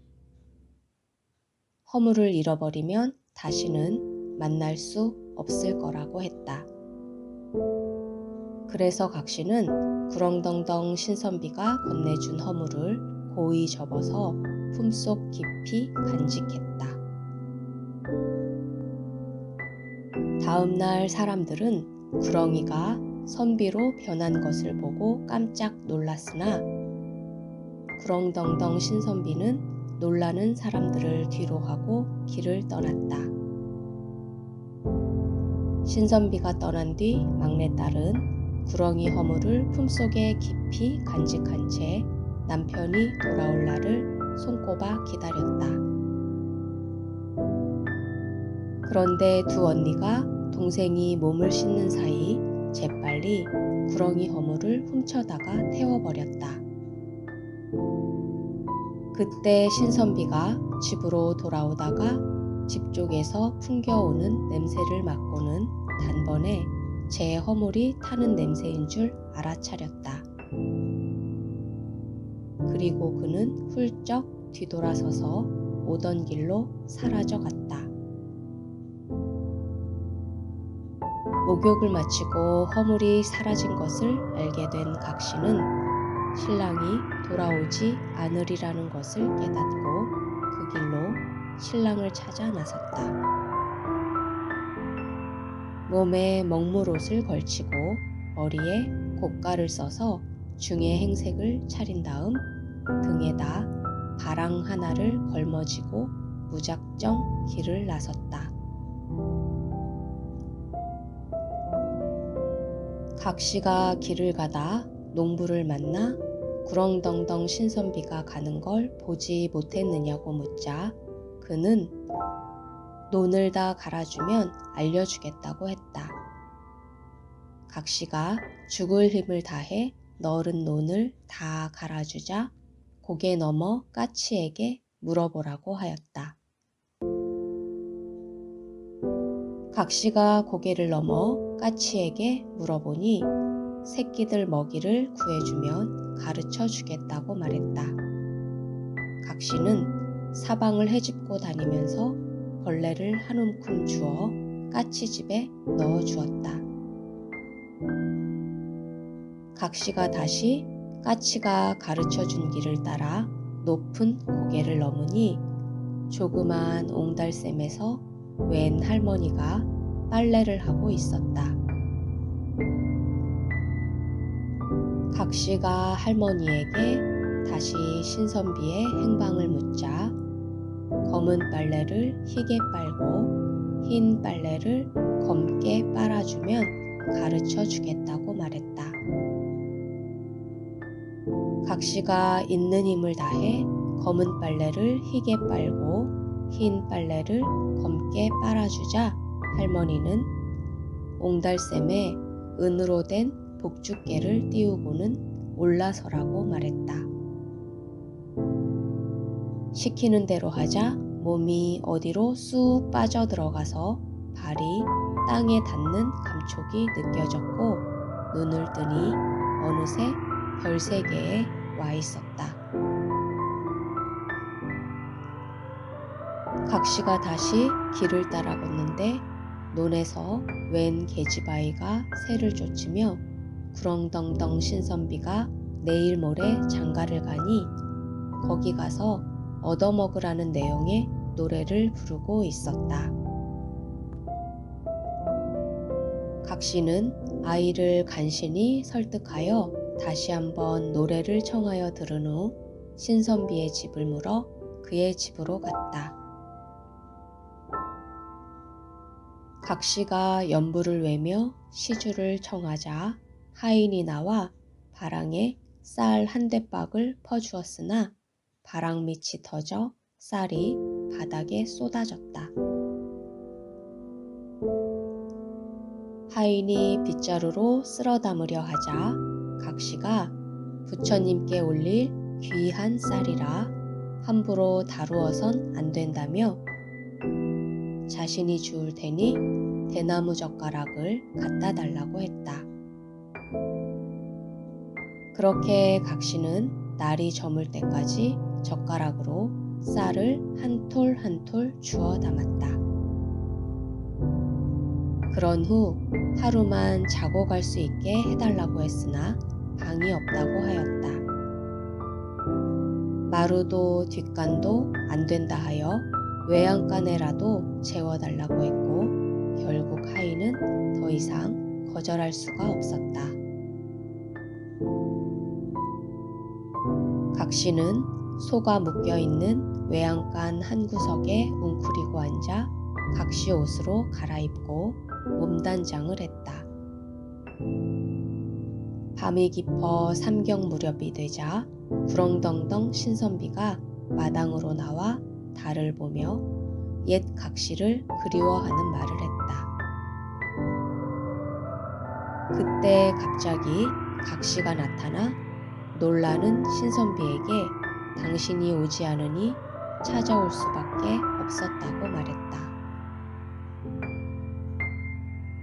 허물을 잃어버리면 다시는 만날 수 없을 거라고 했다. 그래서 각시는 구렁덩덩 신선비가 건네준 허물을 고이 접어서 품속 깊이 간직했다. 다음 날 사람들은 구렁이가 선비로 변한 것을 보고 깜짝 놀랐으나 구렁덩덩 신선비는 놀라는 사람들을 뒤로 하고 길을 떠났다. 신선비가 떠난 뒤 막내딸은 구렁이 허물을 품속에 깊이 간직한 채 남편이 돌아올 날을 손꼽아 기다렸다. 그런데 두 언니가 동생이 몸을 씻는 사이 재빨리 구렁이 허물을 훔쳐다가 태워버렸다. 그때 신선비가 집으로 돌아오다가 집 쪽에서 풍겨오는 냄새를 맡고는 단번에 제 허물이 타는 냄새인 줄 알아차렸다. 그리고 그는 훌쩍 뒤돌아서서 오던 길로 사라져갔다. 목욕을 마치고 허물이 사라진 것을 알게 된 각시는 신랑이 돌아오지 않으리라는 것을 깨닫고 그 길로 신랑을 찾아 나섰다. 몸에 먹물옷을 걸치고 머리에 고가를 써서 중에 행색을 차린 다음 등에다 바랑 하나를 걸머쥐고 무작정 길을 나섰다. 각시가 길을 가다 농부를 만나 구렁덩덩 신선비가 가는 걸 보지 못했느냐고 묻자 그는 논을 다 갈아주면 알려주겠다고 했다. 각시가 죽을 힘을 다해 너른 논을 다 갈아주자 고개 넘어 까치에게 물어보라고 하였다. 각시가 고개를 넘어 까치에게 물어보니 새끼들 먹이를 구해주면 가르쳐 주겠다고 말했다. 각시는 사방을 헤집고 다니면서 벌레를 한 움큼 주워 까치집에 넣어 주었다. 각시가 다시 까치가 가르쳐 준 길을 따라 높은 고개를 넘으니 조그만 옹달샘에서 웬 할머니가 빨래를 하고 있었다. 각시가 할머니에게 다시 신선비의 행방을 묻자 검은 빨래를 희게 빨고 흰 빨래를 검게 빨아주면 가르쳐 주겠다고 말했다. 각시가 있는 힘을 다해 검은 빨래를 희게 빨고 흰 빨래를 검게 빨아주자 할머니는 옹달샘에 은으로 된 복주깨를 띄우고는 올라서라고 말했다. 시키는 대로 하자 몸이 어디로 쑥 빠져들어가서 발이 땅에 닿는 감촉이 느껴졌고 눈을 뜨니 어느새 별세계에 와 있었다. 각시가 다시 길을 따라 걷는데 논에서 웬 계집아이가 새를 쫓으며 구렁덩덩 신선비가 내일 모레 장가를 가니 거기 가서 얻어먹으라는 내용의 노래를 부르고 있었다. 각시는 아이를 간신히 설득하여 다시 한번 노래를 청하여 들은 후 신선비의 집을 물어 그의 집으로 갔다. 각시가 연부를 외며 시주를 청하자 하인이 나와 바랑에 쌀 한 대박을 퍼주었으나 바랑 밑이 터져 쌀이 바닥에 쏟아졌다. 하인이 빗자루로 쓸어 담으려 하자 각시가 부처님께 올릴 귀한 쌀이라 함부로 다루어선 안 된다며 자신이 주울 테니 대나무 젓가락을 갖다 달라고 했다. 그렇게 각시는 날이 저물 때까지 젓가락으로 쌀을 한 톨 한 톨 주워 담았다. 그런 후 하루만 자고 갈 수 있게 해달라고 했으나 방이 없다고 하였다. 마루도 뒷간도 안 된다 하여 외양간에라도 재워달라고 했고 결국 하인은 더 이상 거절할 수가 없었다. 각시는 소가 묶여있는 외양간 한 구석에 웅크리고 앉아 각시 옷으로 갈아입고 몸단장을 했다. 밤이 깊어 삼경 무렵이 되자 구렁덩덩 신선비가 마당으로 나와 달을 보며 옛 각시를 그리워하는 말을 했다. 그때 갑자기 각시가 나타나 놀라는 신선비에게 당신이 오지 않으니 찾아올 수밖에 없었다고 말했다.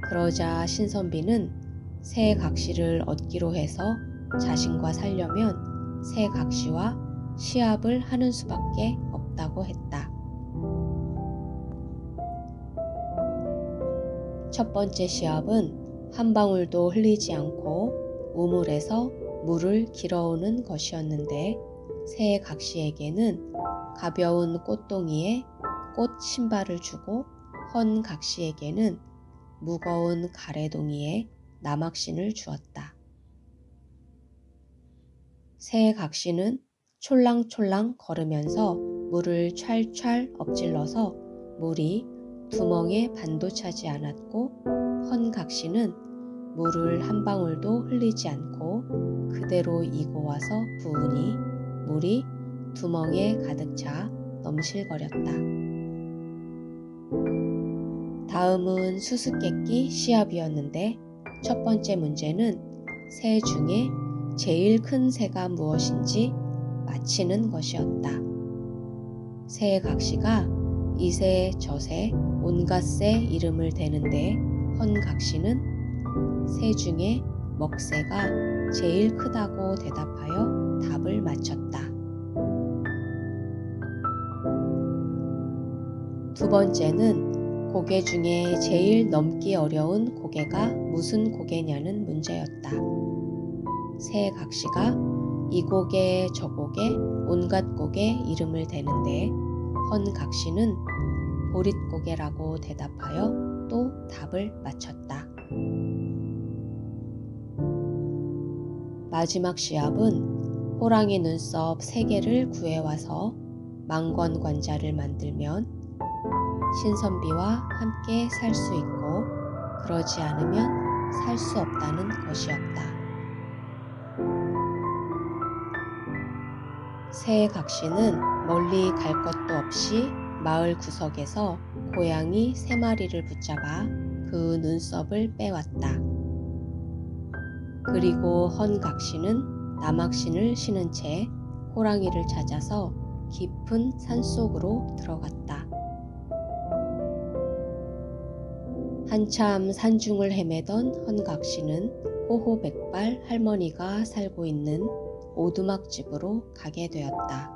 그러자 신선비는 새 각시를 얻기로 해서 자신과 살려면 새 각시와 시합을 하는 수밖에 없다고 했다. 첫 번째 시합은 한 방울도 흘리지 않고 우물에서 물을 길어오는 것이었는데 새 각시에게는 가벼운 꽃동이에 꽃 신발을 주고 헌 각시에게는 무거운 가래동이에 나막신을 주었다. 새 각시는 촐랑촐랑 걸으면서 물을 찰찰 엎질러서 물이 두멍에 반도 차지 않았고, 헌 각시는 물을 한 방울도 흘리지 않고 그대로 이고 와서 부으니 물이 두멍에 가득 차 넘실거렸다. 다음은 수수께끼 시합이었는데, 첫 번째 문제는 새 중에 제일 큰 새가 무엇인지 맞히는 것이었다. 새 각시가 이새 저새 온갖 새 이름을 대는데, 헌 각시는 새 중에 먹새가 제일 크다고 대답하여 답을 맞췄다. 두 번째는 고개 중에 제일 넘기 어려운 고개가 무슨 고개냐는 문제였다. 새 각시가 이 고개 저 고개 온갖 고개 이름을 대는데, 헌 각시는 보릿고개라고 대답하여 또 답을 맞췄다. 마지막 시합은 호랑이 눈썹 3개를 구해와서 망건관자를 만들면 신선비와 함께 살 수 있고, 그러지 않으면 살 수 없다는 것이었다. 새 각시는 멀리 갈 것도 없이 마을 구석에서 고양이 3마리를 붙잡아 그 눈썹을 빼왔다. 그리고 헌 각시는 남학신을 신은 채 호랑이를 찾아서 깊은 산속으로 들어갔다. 한참 산중을 헤매던 헌 각시는 호호백발 할머니가 살고 있는 오두막집으로 가게 되었다.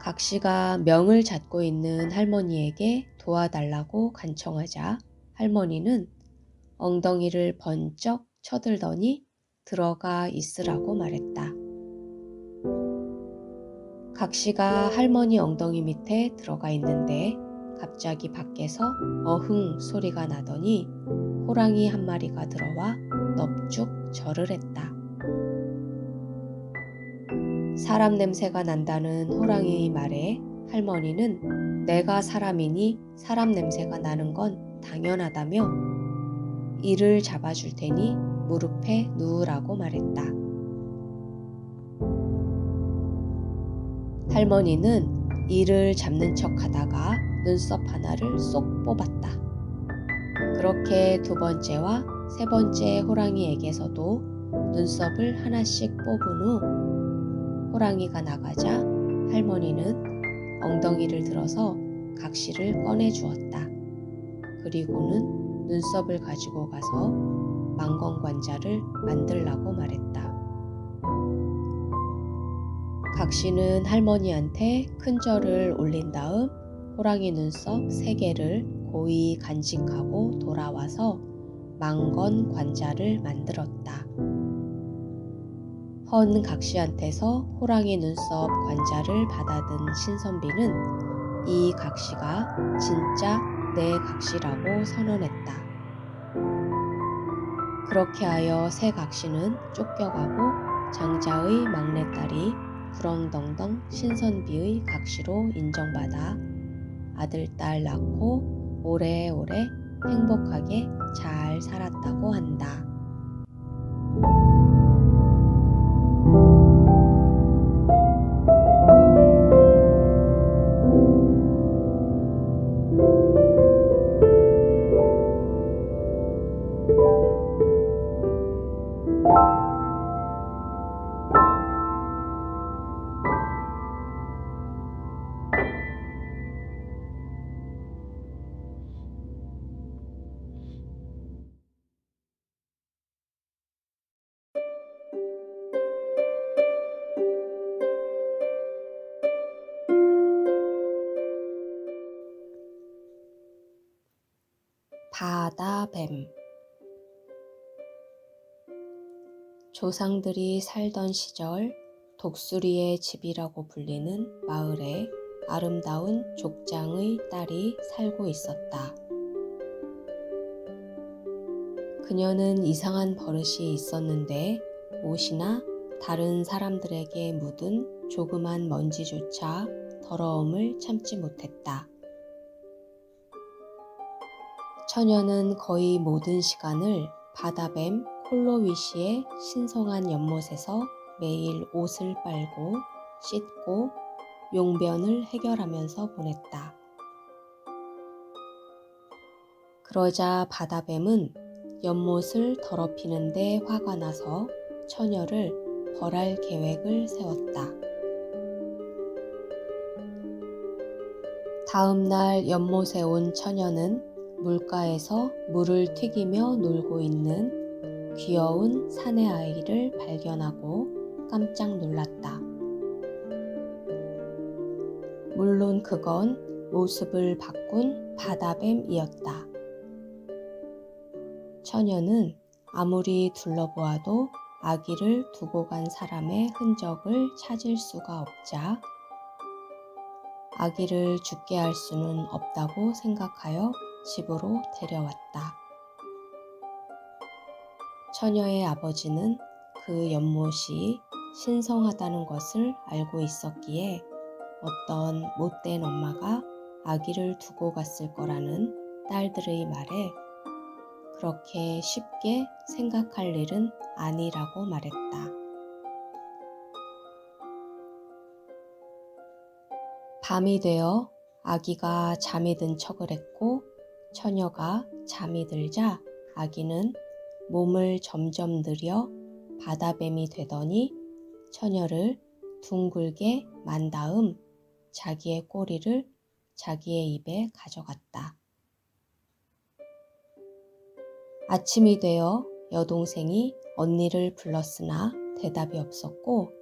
각시가 명을 잡고 있는 할머니에게 도와달라고 간청하자 할머니는 엉덩이를 번쩍 쳐들더니 들어가 있으라고 말했다. 각시가 할머니 엉덩이 밑에 들어가 있는데 갑자기 밖에서 어흥 소리가 나더니 호랑이 한 마리가 들어와 넙죽 절을 했다. 사람 냄새가 난다는 호랑이의 말에 할머니는 내가 사람이니 사람 냄새가 나는 건 당연하다며 이를 잡아줄 테니 무릎에 누우라고 말했다. 할머니는 이를 잡는 척 하다가 눈썹 하나를 쏙 뽑았다. 그렇게 두 번째와 세 번째 호랑이에게서도 눈썹을 하나씩 뽑은 후 호랑이가 나가자 할머니는 엉덩이를 들어서 각시를 꺼내 주었다. 그리고는 눈썹을 가지고 가서 망건관자를 만들라고 말했다. 각시는 할머니한테 큰 절을 올린 다음 호랑이 눈썹 3개를 고이 간직하고 돌아와서 망건관자를 만들었다. 헌 각시한테서 호랑이 눈썹 관자를 받아든 신선비는 이 각시가 진짜 내 각시라고 선언했다. 그렇게 하여 새 각시는 쫓겨가고 장자의 막내딸이 구렁덩덩 신선비의 각시로 인정받아 아들, 딸 낳고 오래오래 행복하게 잘 살았다고 한다. 바다뱀. 조상들이 살던 시절 독수리의 집이라고 불리는 마을에 아름다운 족장의 딸이 살고 있었다. 그녀는 이상한 버릇이 있었는데 옷이나 다른 사람들에게 묻은 조그만 먼지조차 더러움을 참지 못했다. 처녀는 거의 모든 시간을 바다뱀 콜로위시의 신성한 연못에서 매일 옷을 빨고 씻고 용변을 해결하면서 보냈다. 그러자 바다뱀은 연못을 더럽히는데 화가 나서 처녀를 벌할 계획을 세웠다. 다음 날 연못에 온 처녀는 물가에서 물을 튀기며 놀고 있는 귀여운 사내 아이를 발견하고 깜짝 놀랐다. 물론 그건 모습을 바꾼 바다뱀이었다. 처녀는 아무리 둘러보아도 아기를 두고 간 사람의 흔적을 찾을 수가 없자 아기를 죽게 할 수는 없다고 생각하여 집으로 데려왔다. 처녀의 아버지는 그 연못이 신성하다는 것을 알고 있었기에 어떤 못된 엄마가 아기를 두고 갔을 거라는 딸들의 말에 그렇게 쉽게 생각할 일은 아니라고 말했다. 밤이 되어 아기가 잠이 든 척을 했고 처녀가 잠이 들자 아기는 몸을 점점 늘여 바다뱀이 되더니 처녀를 둥글게 만 다음 자기의 꼬리를 자기의 입에 가져갔다. 아침이 되어 여동생이 언니를 불렀으나 대답이 없었고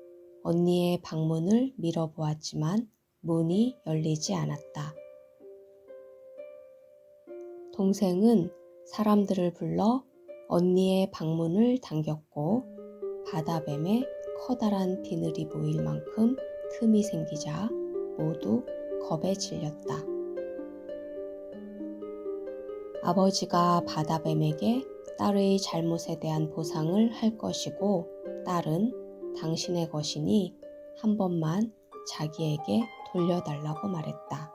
언니의 방문을 밀어보았지만 문이 열리지 않았다. 동생은 사람들을 불러 언니의 방문을 당겼고 바다뱀에 커다란 비늘이 보일 만큼 틈이 생기자 모두 겁에 질렸다. 아버지가 바다뱀에게 딸의 잘못에 대한 보상을 할 것이고 딸은 당신의 것이니 한 번만 자기에게 돌려달라고 말했다.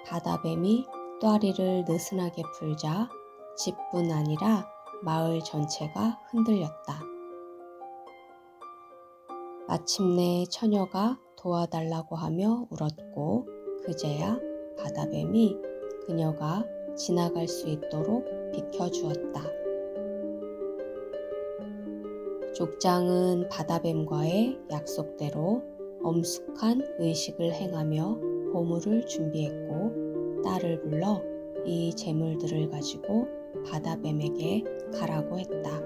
바다뱀이 또아리를 느슨하게 풀자 집뿐 아니라 마을 전체가 흔들렸다. 마침내 처녀가 도와달라고 하며 울었고 그제야 바다뱀이 그녀가 지나갈 수 있도록 비켜주었다. 족장은 바다뱀과의 약속대로 엄숙한 의식을 행하며 보물을 준비했고 딸을 불러 이 재물들을 가지고 바다뱀에게 가라고 했다.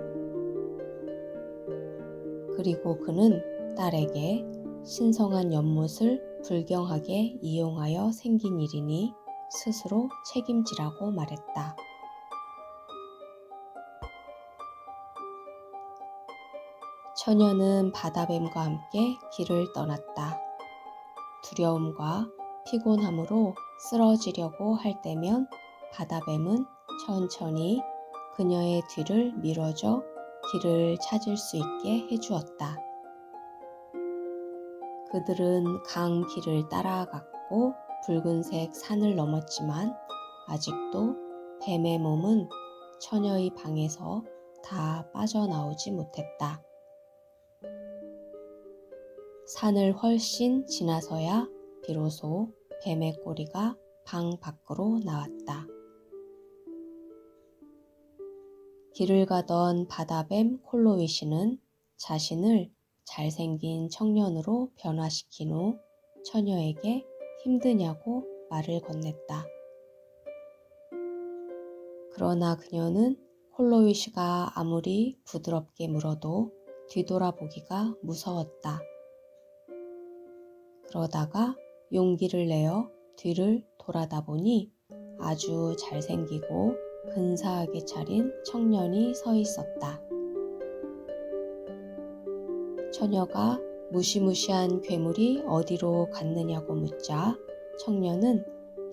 그리고 그는 딸에게 신성한 연못을 불경하게 이용하여 생긴 일이니 스스로 책임지라고 말했다. 처녀는 바다뱀과 함께 길을 떠났다. 두려움과 피곤함으로 쓰러지려고 할 때면 바다뱀은 천천히 그녀의 뒤를 밀어줘 길을 찾을 수 있게 해주었다. 그들은 강 길을 따라갔고 붉은색 산을 넘었지만 아직도 뱀의 몸은 처녀의 방에서 다 빠져나오지 못했다. 산을 훨씬 지나서야 비로소 뱀의 꼬리가 방 밖으로 나왔다. 길을 가던 바다뱀 콜로위시는 자신을 잘생긴 청년으로 변화시킨 후 처녀에게 힘드냐고 말을 건넸다. 그러나 그녀는 콜로위시가 아무리 부드럽게 물어도 뒤돌아보기가 무서웠다. 그러다가 용기를 내어 뒤를 돌아다 보니 아주 잘생기고 근사하게 차린 청년이 서 있었다. 처녀가 무시무시한 괴물이 어디로 갔느냐고 묻자 청년은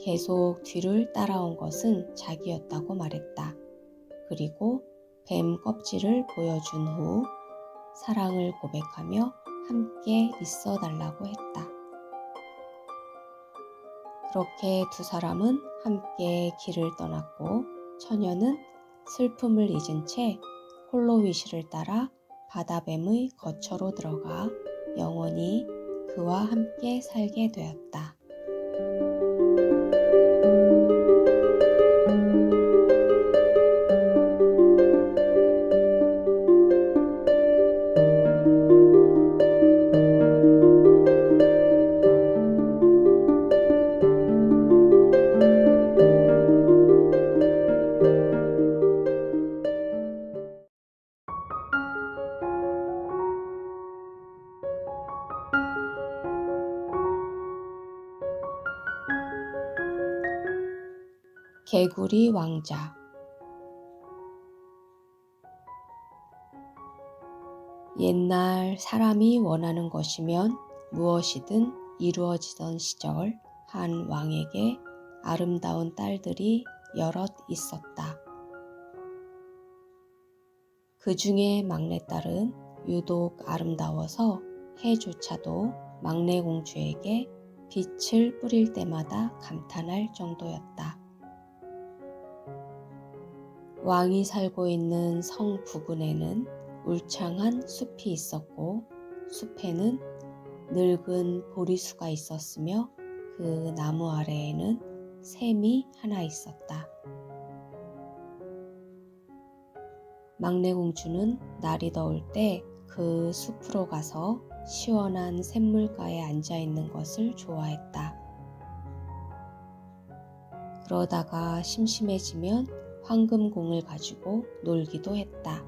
계속 뒤를 따라온 것은 자기였다고 말했다. 그리고 뱀 껍질을 보여준 후 사랑을 고백하며 함께 있어 달라고 했다. 그렇게 두 사람은 함께 길을 떠났고 처녀는 슬픔을 잊은 채 홀로위시를 따라 바다뱀의 거처로 들어가 영원히 그와 함께 살게 되었다. 개구리 왕자. 옛날 사람이 원하는 것이면 무엇이든 이루어지던 시절 한 왕에게 아름다운 딸들이 여럿 있었다. 그 중에 막내딸은 유독 아름다워서 해조차도 막내 공주에게 빛을 뿌릴 때마다 감탄할 정도였다. 왕이 살고 있는 성 부근에는 울창한 숲이 있었고 숲에는 늙은 보리수가 있었으며 그 나무 아래에는 샘이 하나 있었다. 막내 공주는 날이 더울 때 그 숲으로 가서 시원한 샘물가에 앉아 있는 것을 좋아했다. 그러다가 심심해지면 황금공을 가지고 놀기도 했다.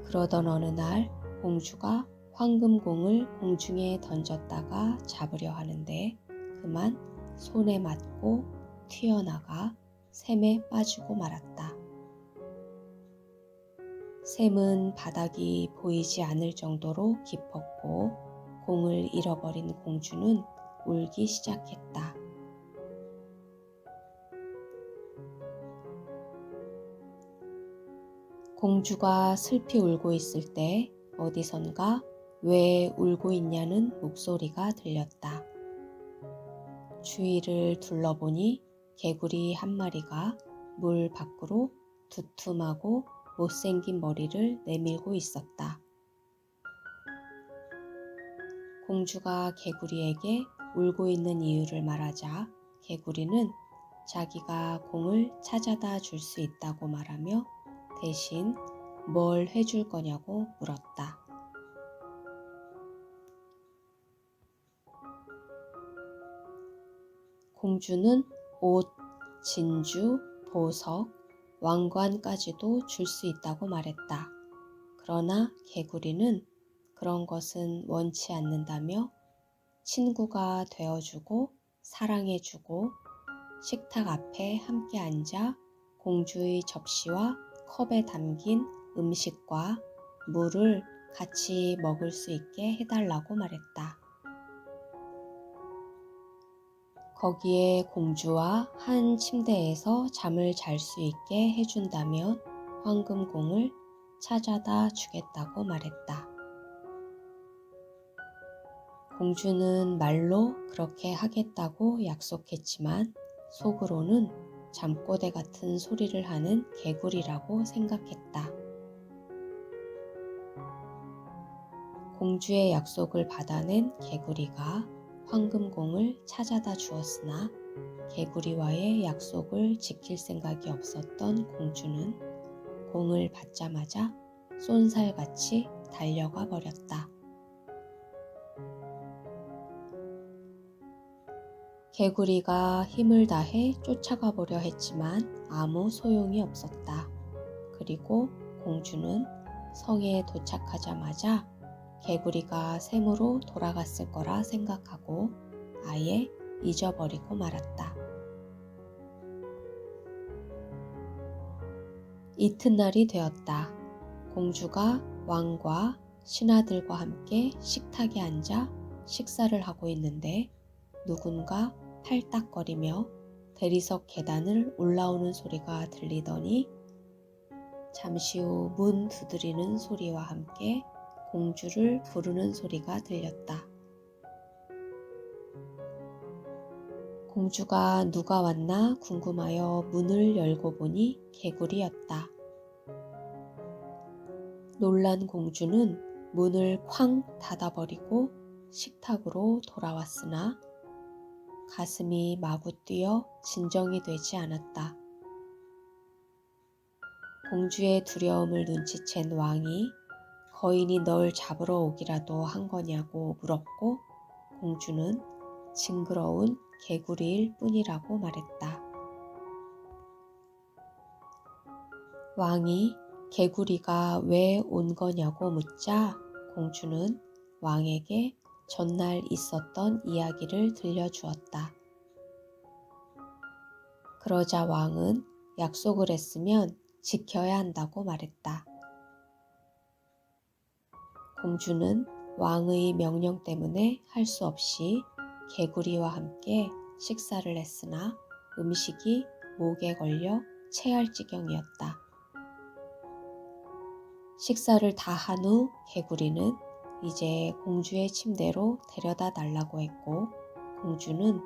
그러던 어느 날 공주가 황금공을 공중에 던졌다가 잡으려 하는데 그만 손에 맞고 튀어나가 샘에 빠지고 말았다. 샘은 바닥이 보이지 않을 정도로 깊었고 공을 잃어버린 공주는 울기 시작했다. 공주가 슬피 울고 있을 때 어디선가 왜 울고 있냐는 목소리가 들렸다. 주위를 둘러보니 개구리 한 마리가 물 밖으로 두툼하고 못생긴 머리를 내밀고 있었다. 공주가 개구리에게 울고 있는 이유를 말하자 개구리는 자기가 공을 찾아다 줄 수 있다고 말하며 대신 뭘 해줄 거냐고 물었다. 공주는 옷, 진주, 보석, 왕관까지도 줄 수 있다고 말했다. 그러나 개구리는 그런 것은 원치 않는다며 친구가 되어주고 사랑해주고 식탁 앞에 함께 앉아 공주의 접시와 컵에 담긴 음식과 물을 같이 먹을 수 있게 해달라고 말했다. 거기에 공주와 한 침대에서 잠을 잘 수 있게 해준다면 황금공을 찾아다 주겠다고 말했다. 공주는 말로 그렇게 하겠다고 약속했지만 속으로는 잠꼬대 같은 소리를 하는 개구리라고 생각했다. 공주의 약속을 받아낸 개구리가 황금공을 찾아다 주었으나 개구리와의 약속을 지킬 생각이 없었던 공주는 공을 받자마자 쏜살같이 달려가 버렸다. 개구리가 힘을 다해 쫓아가 보려 했지만 아무 소용이 없었다. 그리고 공주는 성에 도착하자마자 개구리가 샘으로 돌아갔을 거라 생각하고 아예 잊어버리고 말았다. 이튿날이 되었다. 공주가 왕과 신하들과 함께 식탁에 앉아 식사를 하고 있는데 누군가 팔딱거리며 대리석 계단을 올라오는 소리가 들리더니 잠시 후 문 두드리는 소리와 함께 공주를 부르는 소리가 들렸다. 공주가 누가 왔나 궁금하여 문을 열고 보니 개구리였다. 놀란 공주는 문을 쾅 닫아버리고 식탁으로 돌아왔으나 가슴이 마구 뛰어 진정이 되지 않았다. 공주의 두려움을 눈치챈 왕이 거인이 널 잡으러 오기라도 한 거냐고 물었고 공주는 징그러운 개구리일 뿐이라고 말했다. 왕이 개구리가 왜 온 거냐고 묻자 공주는 왕에게 전날 있었던 이야기를 들려주었다. 그러자 왕은 약속을 했으면 지켜야 한다고 말했다. 공주는 왕의 명령 때문에 할 수 없이 개구리와 함께 식사를 했으나 음식이 목에 걸려 체할 지경이었다. 식사를 다 한 후 개구리는 이제 공주의 침대로 데려다 달라고 했고 공주는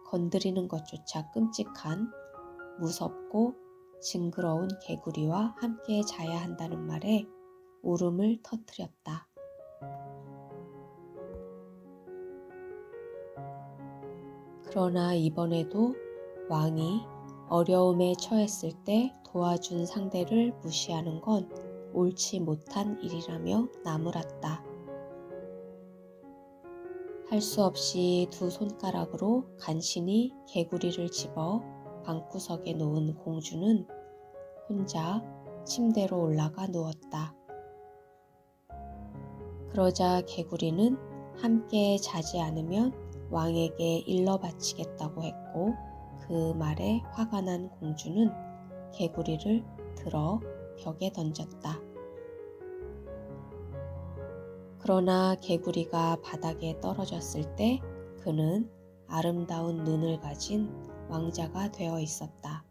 건드리는 것조차 끔찍한 무섭고 징그러운 개구리와 함께 자야 한다는 말에 울음을 터뜨렸다. 그러나 이번에도 왕이 어려움에 처했을 때 도와준 상대를 무시하는 건 옳지 못한 일이라며 나무랐다. 할 수 없이 두 손가락으로 간신히 개구리를 집어 방구석에 놓은 공주는 혼자 침대로 올라가 누웠다. 그러자 개구리는 함께 자지 않으면 왕에게 일러 바치겠다고 했고 그 말에 화가 난 공주는 개구리를 들어 벽에 던졌다. 그러나 개구리가 바닥에 떨어졌을 때 그는 아름다운 눈을 가진 왕자가 되어 있었다.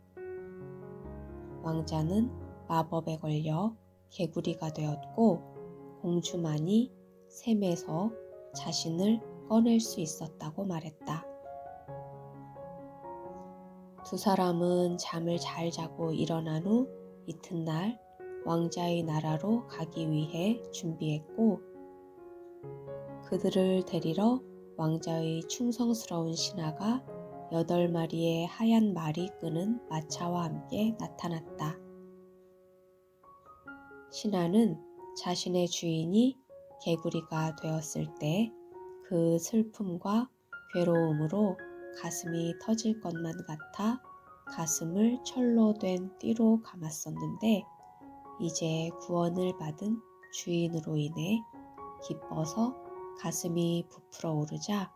왕자는 마법에 걸려 개구리가 되었고 공주만이 샘에서 자신을 꺼낼 수 있었다고 말했다. 두 사람은 잠을 잘 자고 일어난 후 이튿날 왕자의 나라로 가기 위해 준비했고 그들을 데리러 왕자의 충성스러운 신하가 8마리의 하얀 말이 끄는 마차와 함께 나타났다. 신하는 자신의 주인이 개구리가 되었을 때 그 슬픔과 괴로움으로 가슴이 터질 것만 같아 가슴을 철로 된 띠로 감았었는데 이제 구원을 받은 주인으로 인해 기뻐서 가슴이 부풀어 오르자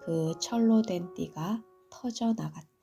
그 철로 된 띠가 터져 나갔다.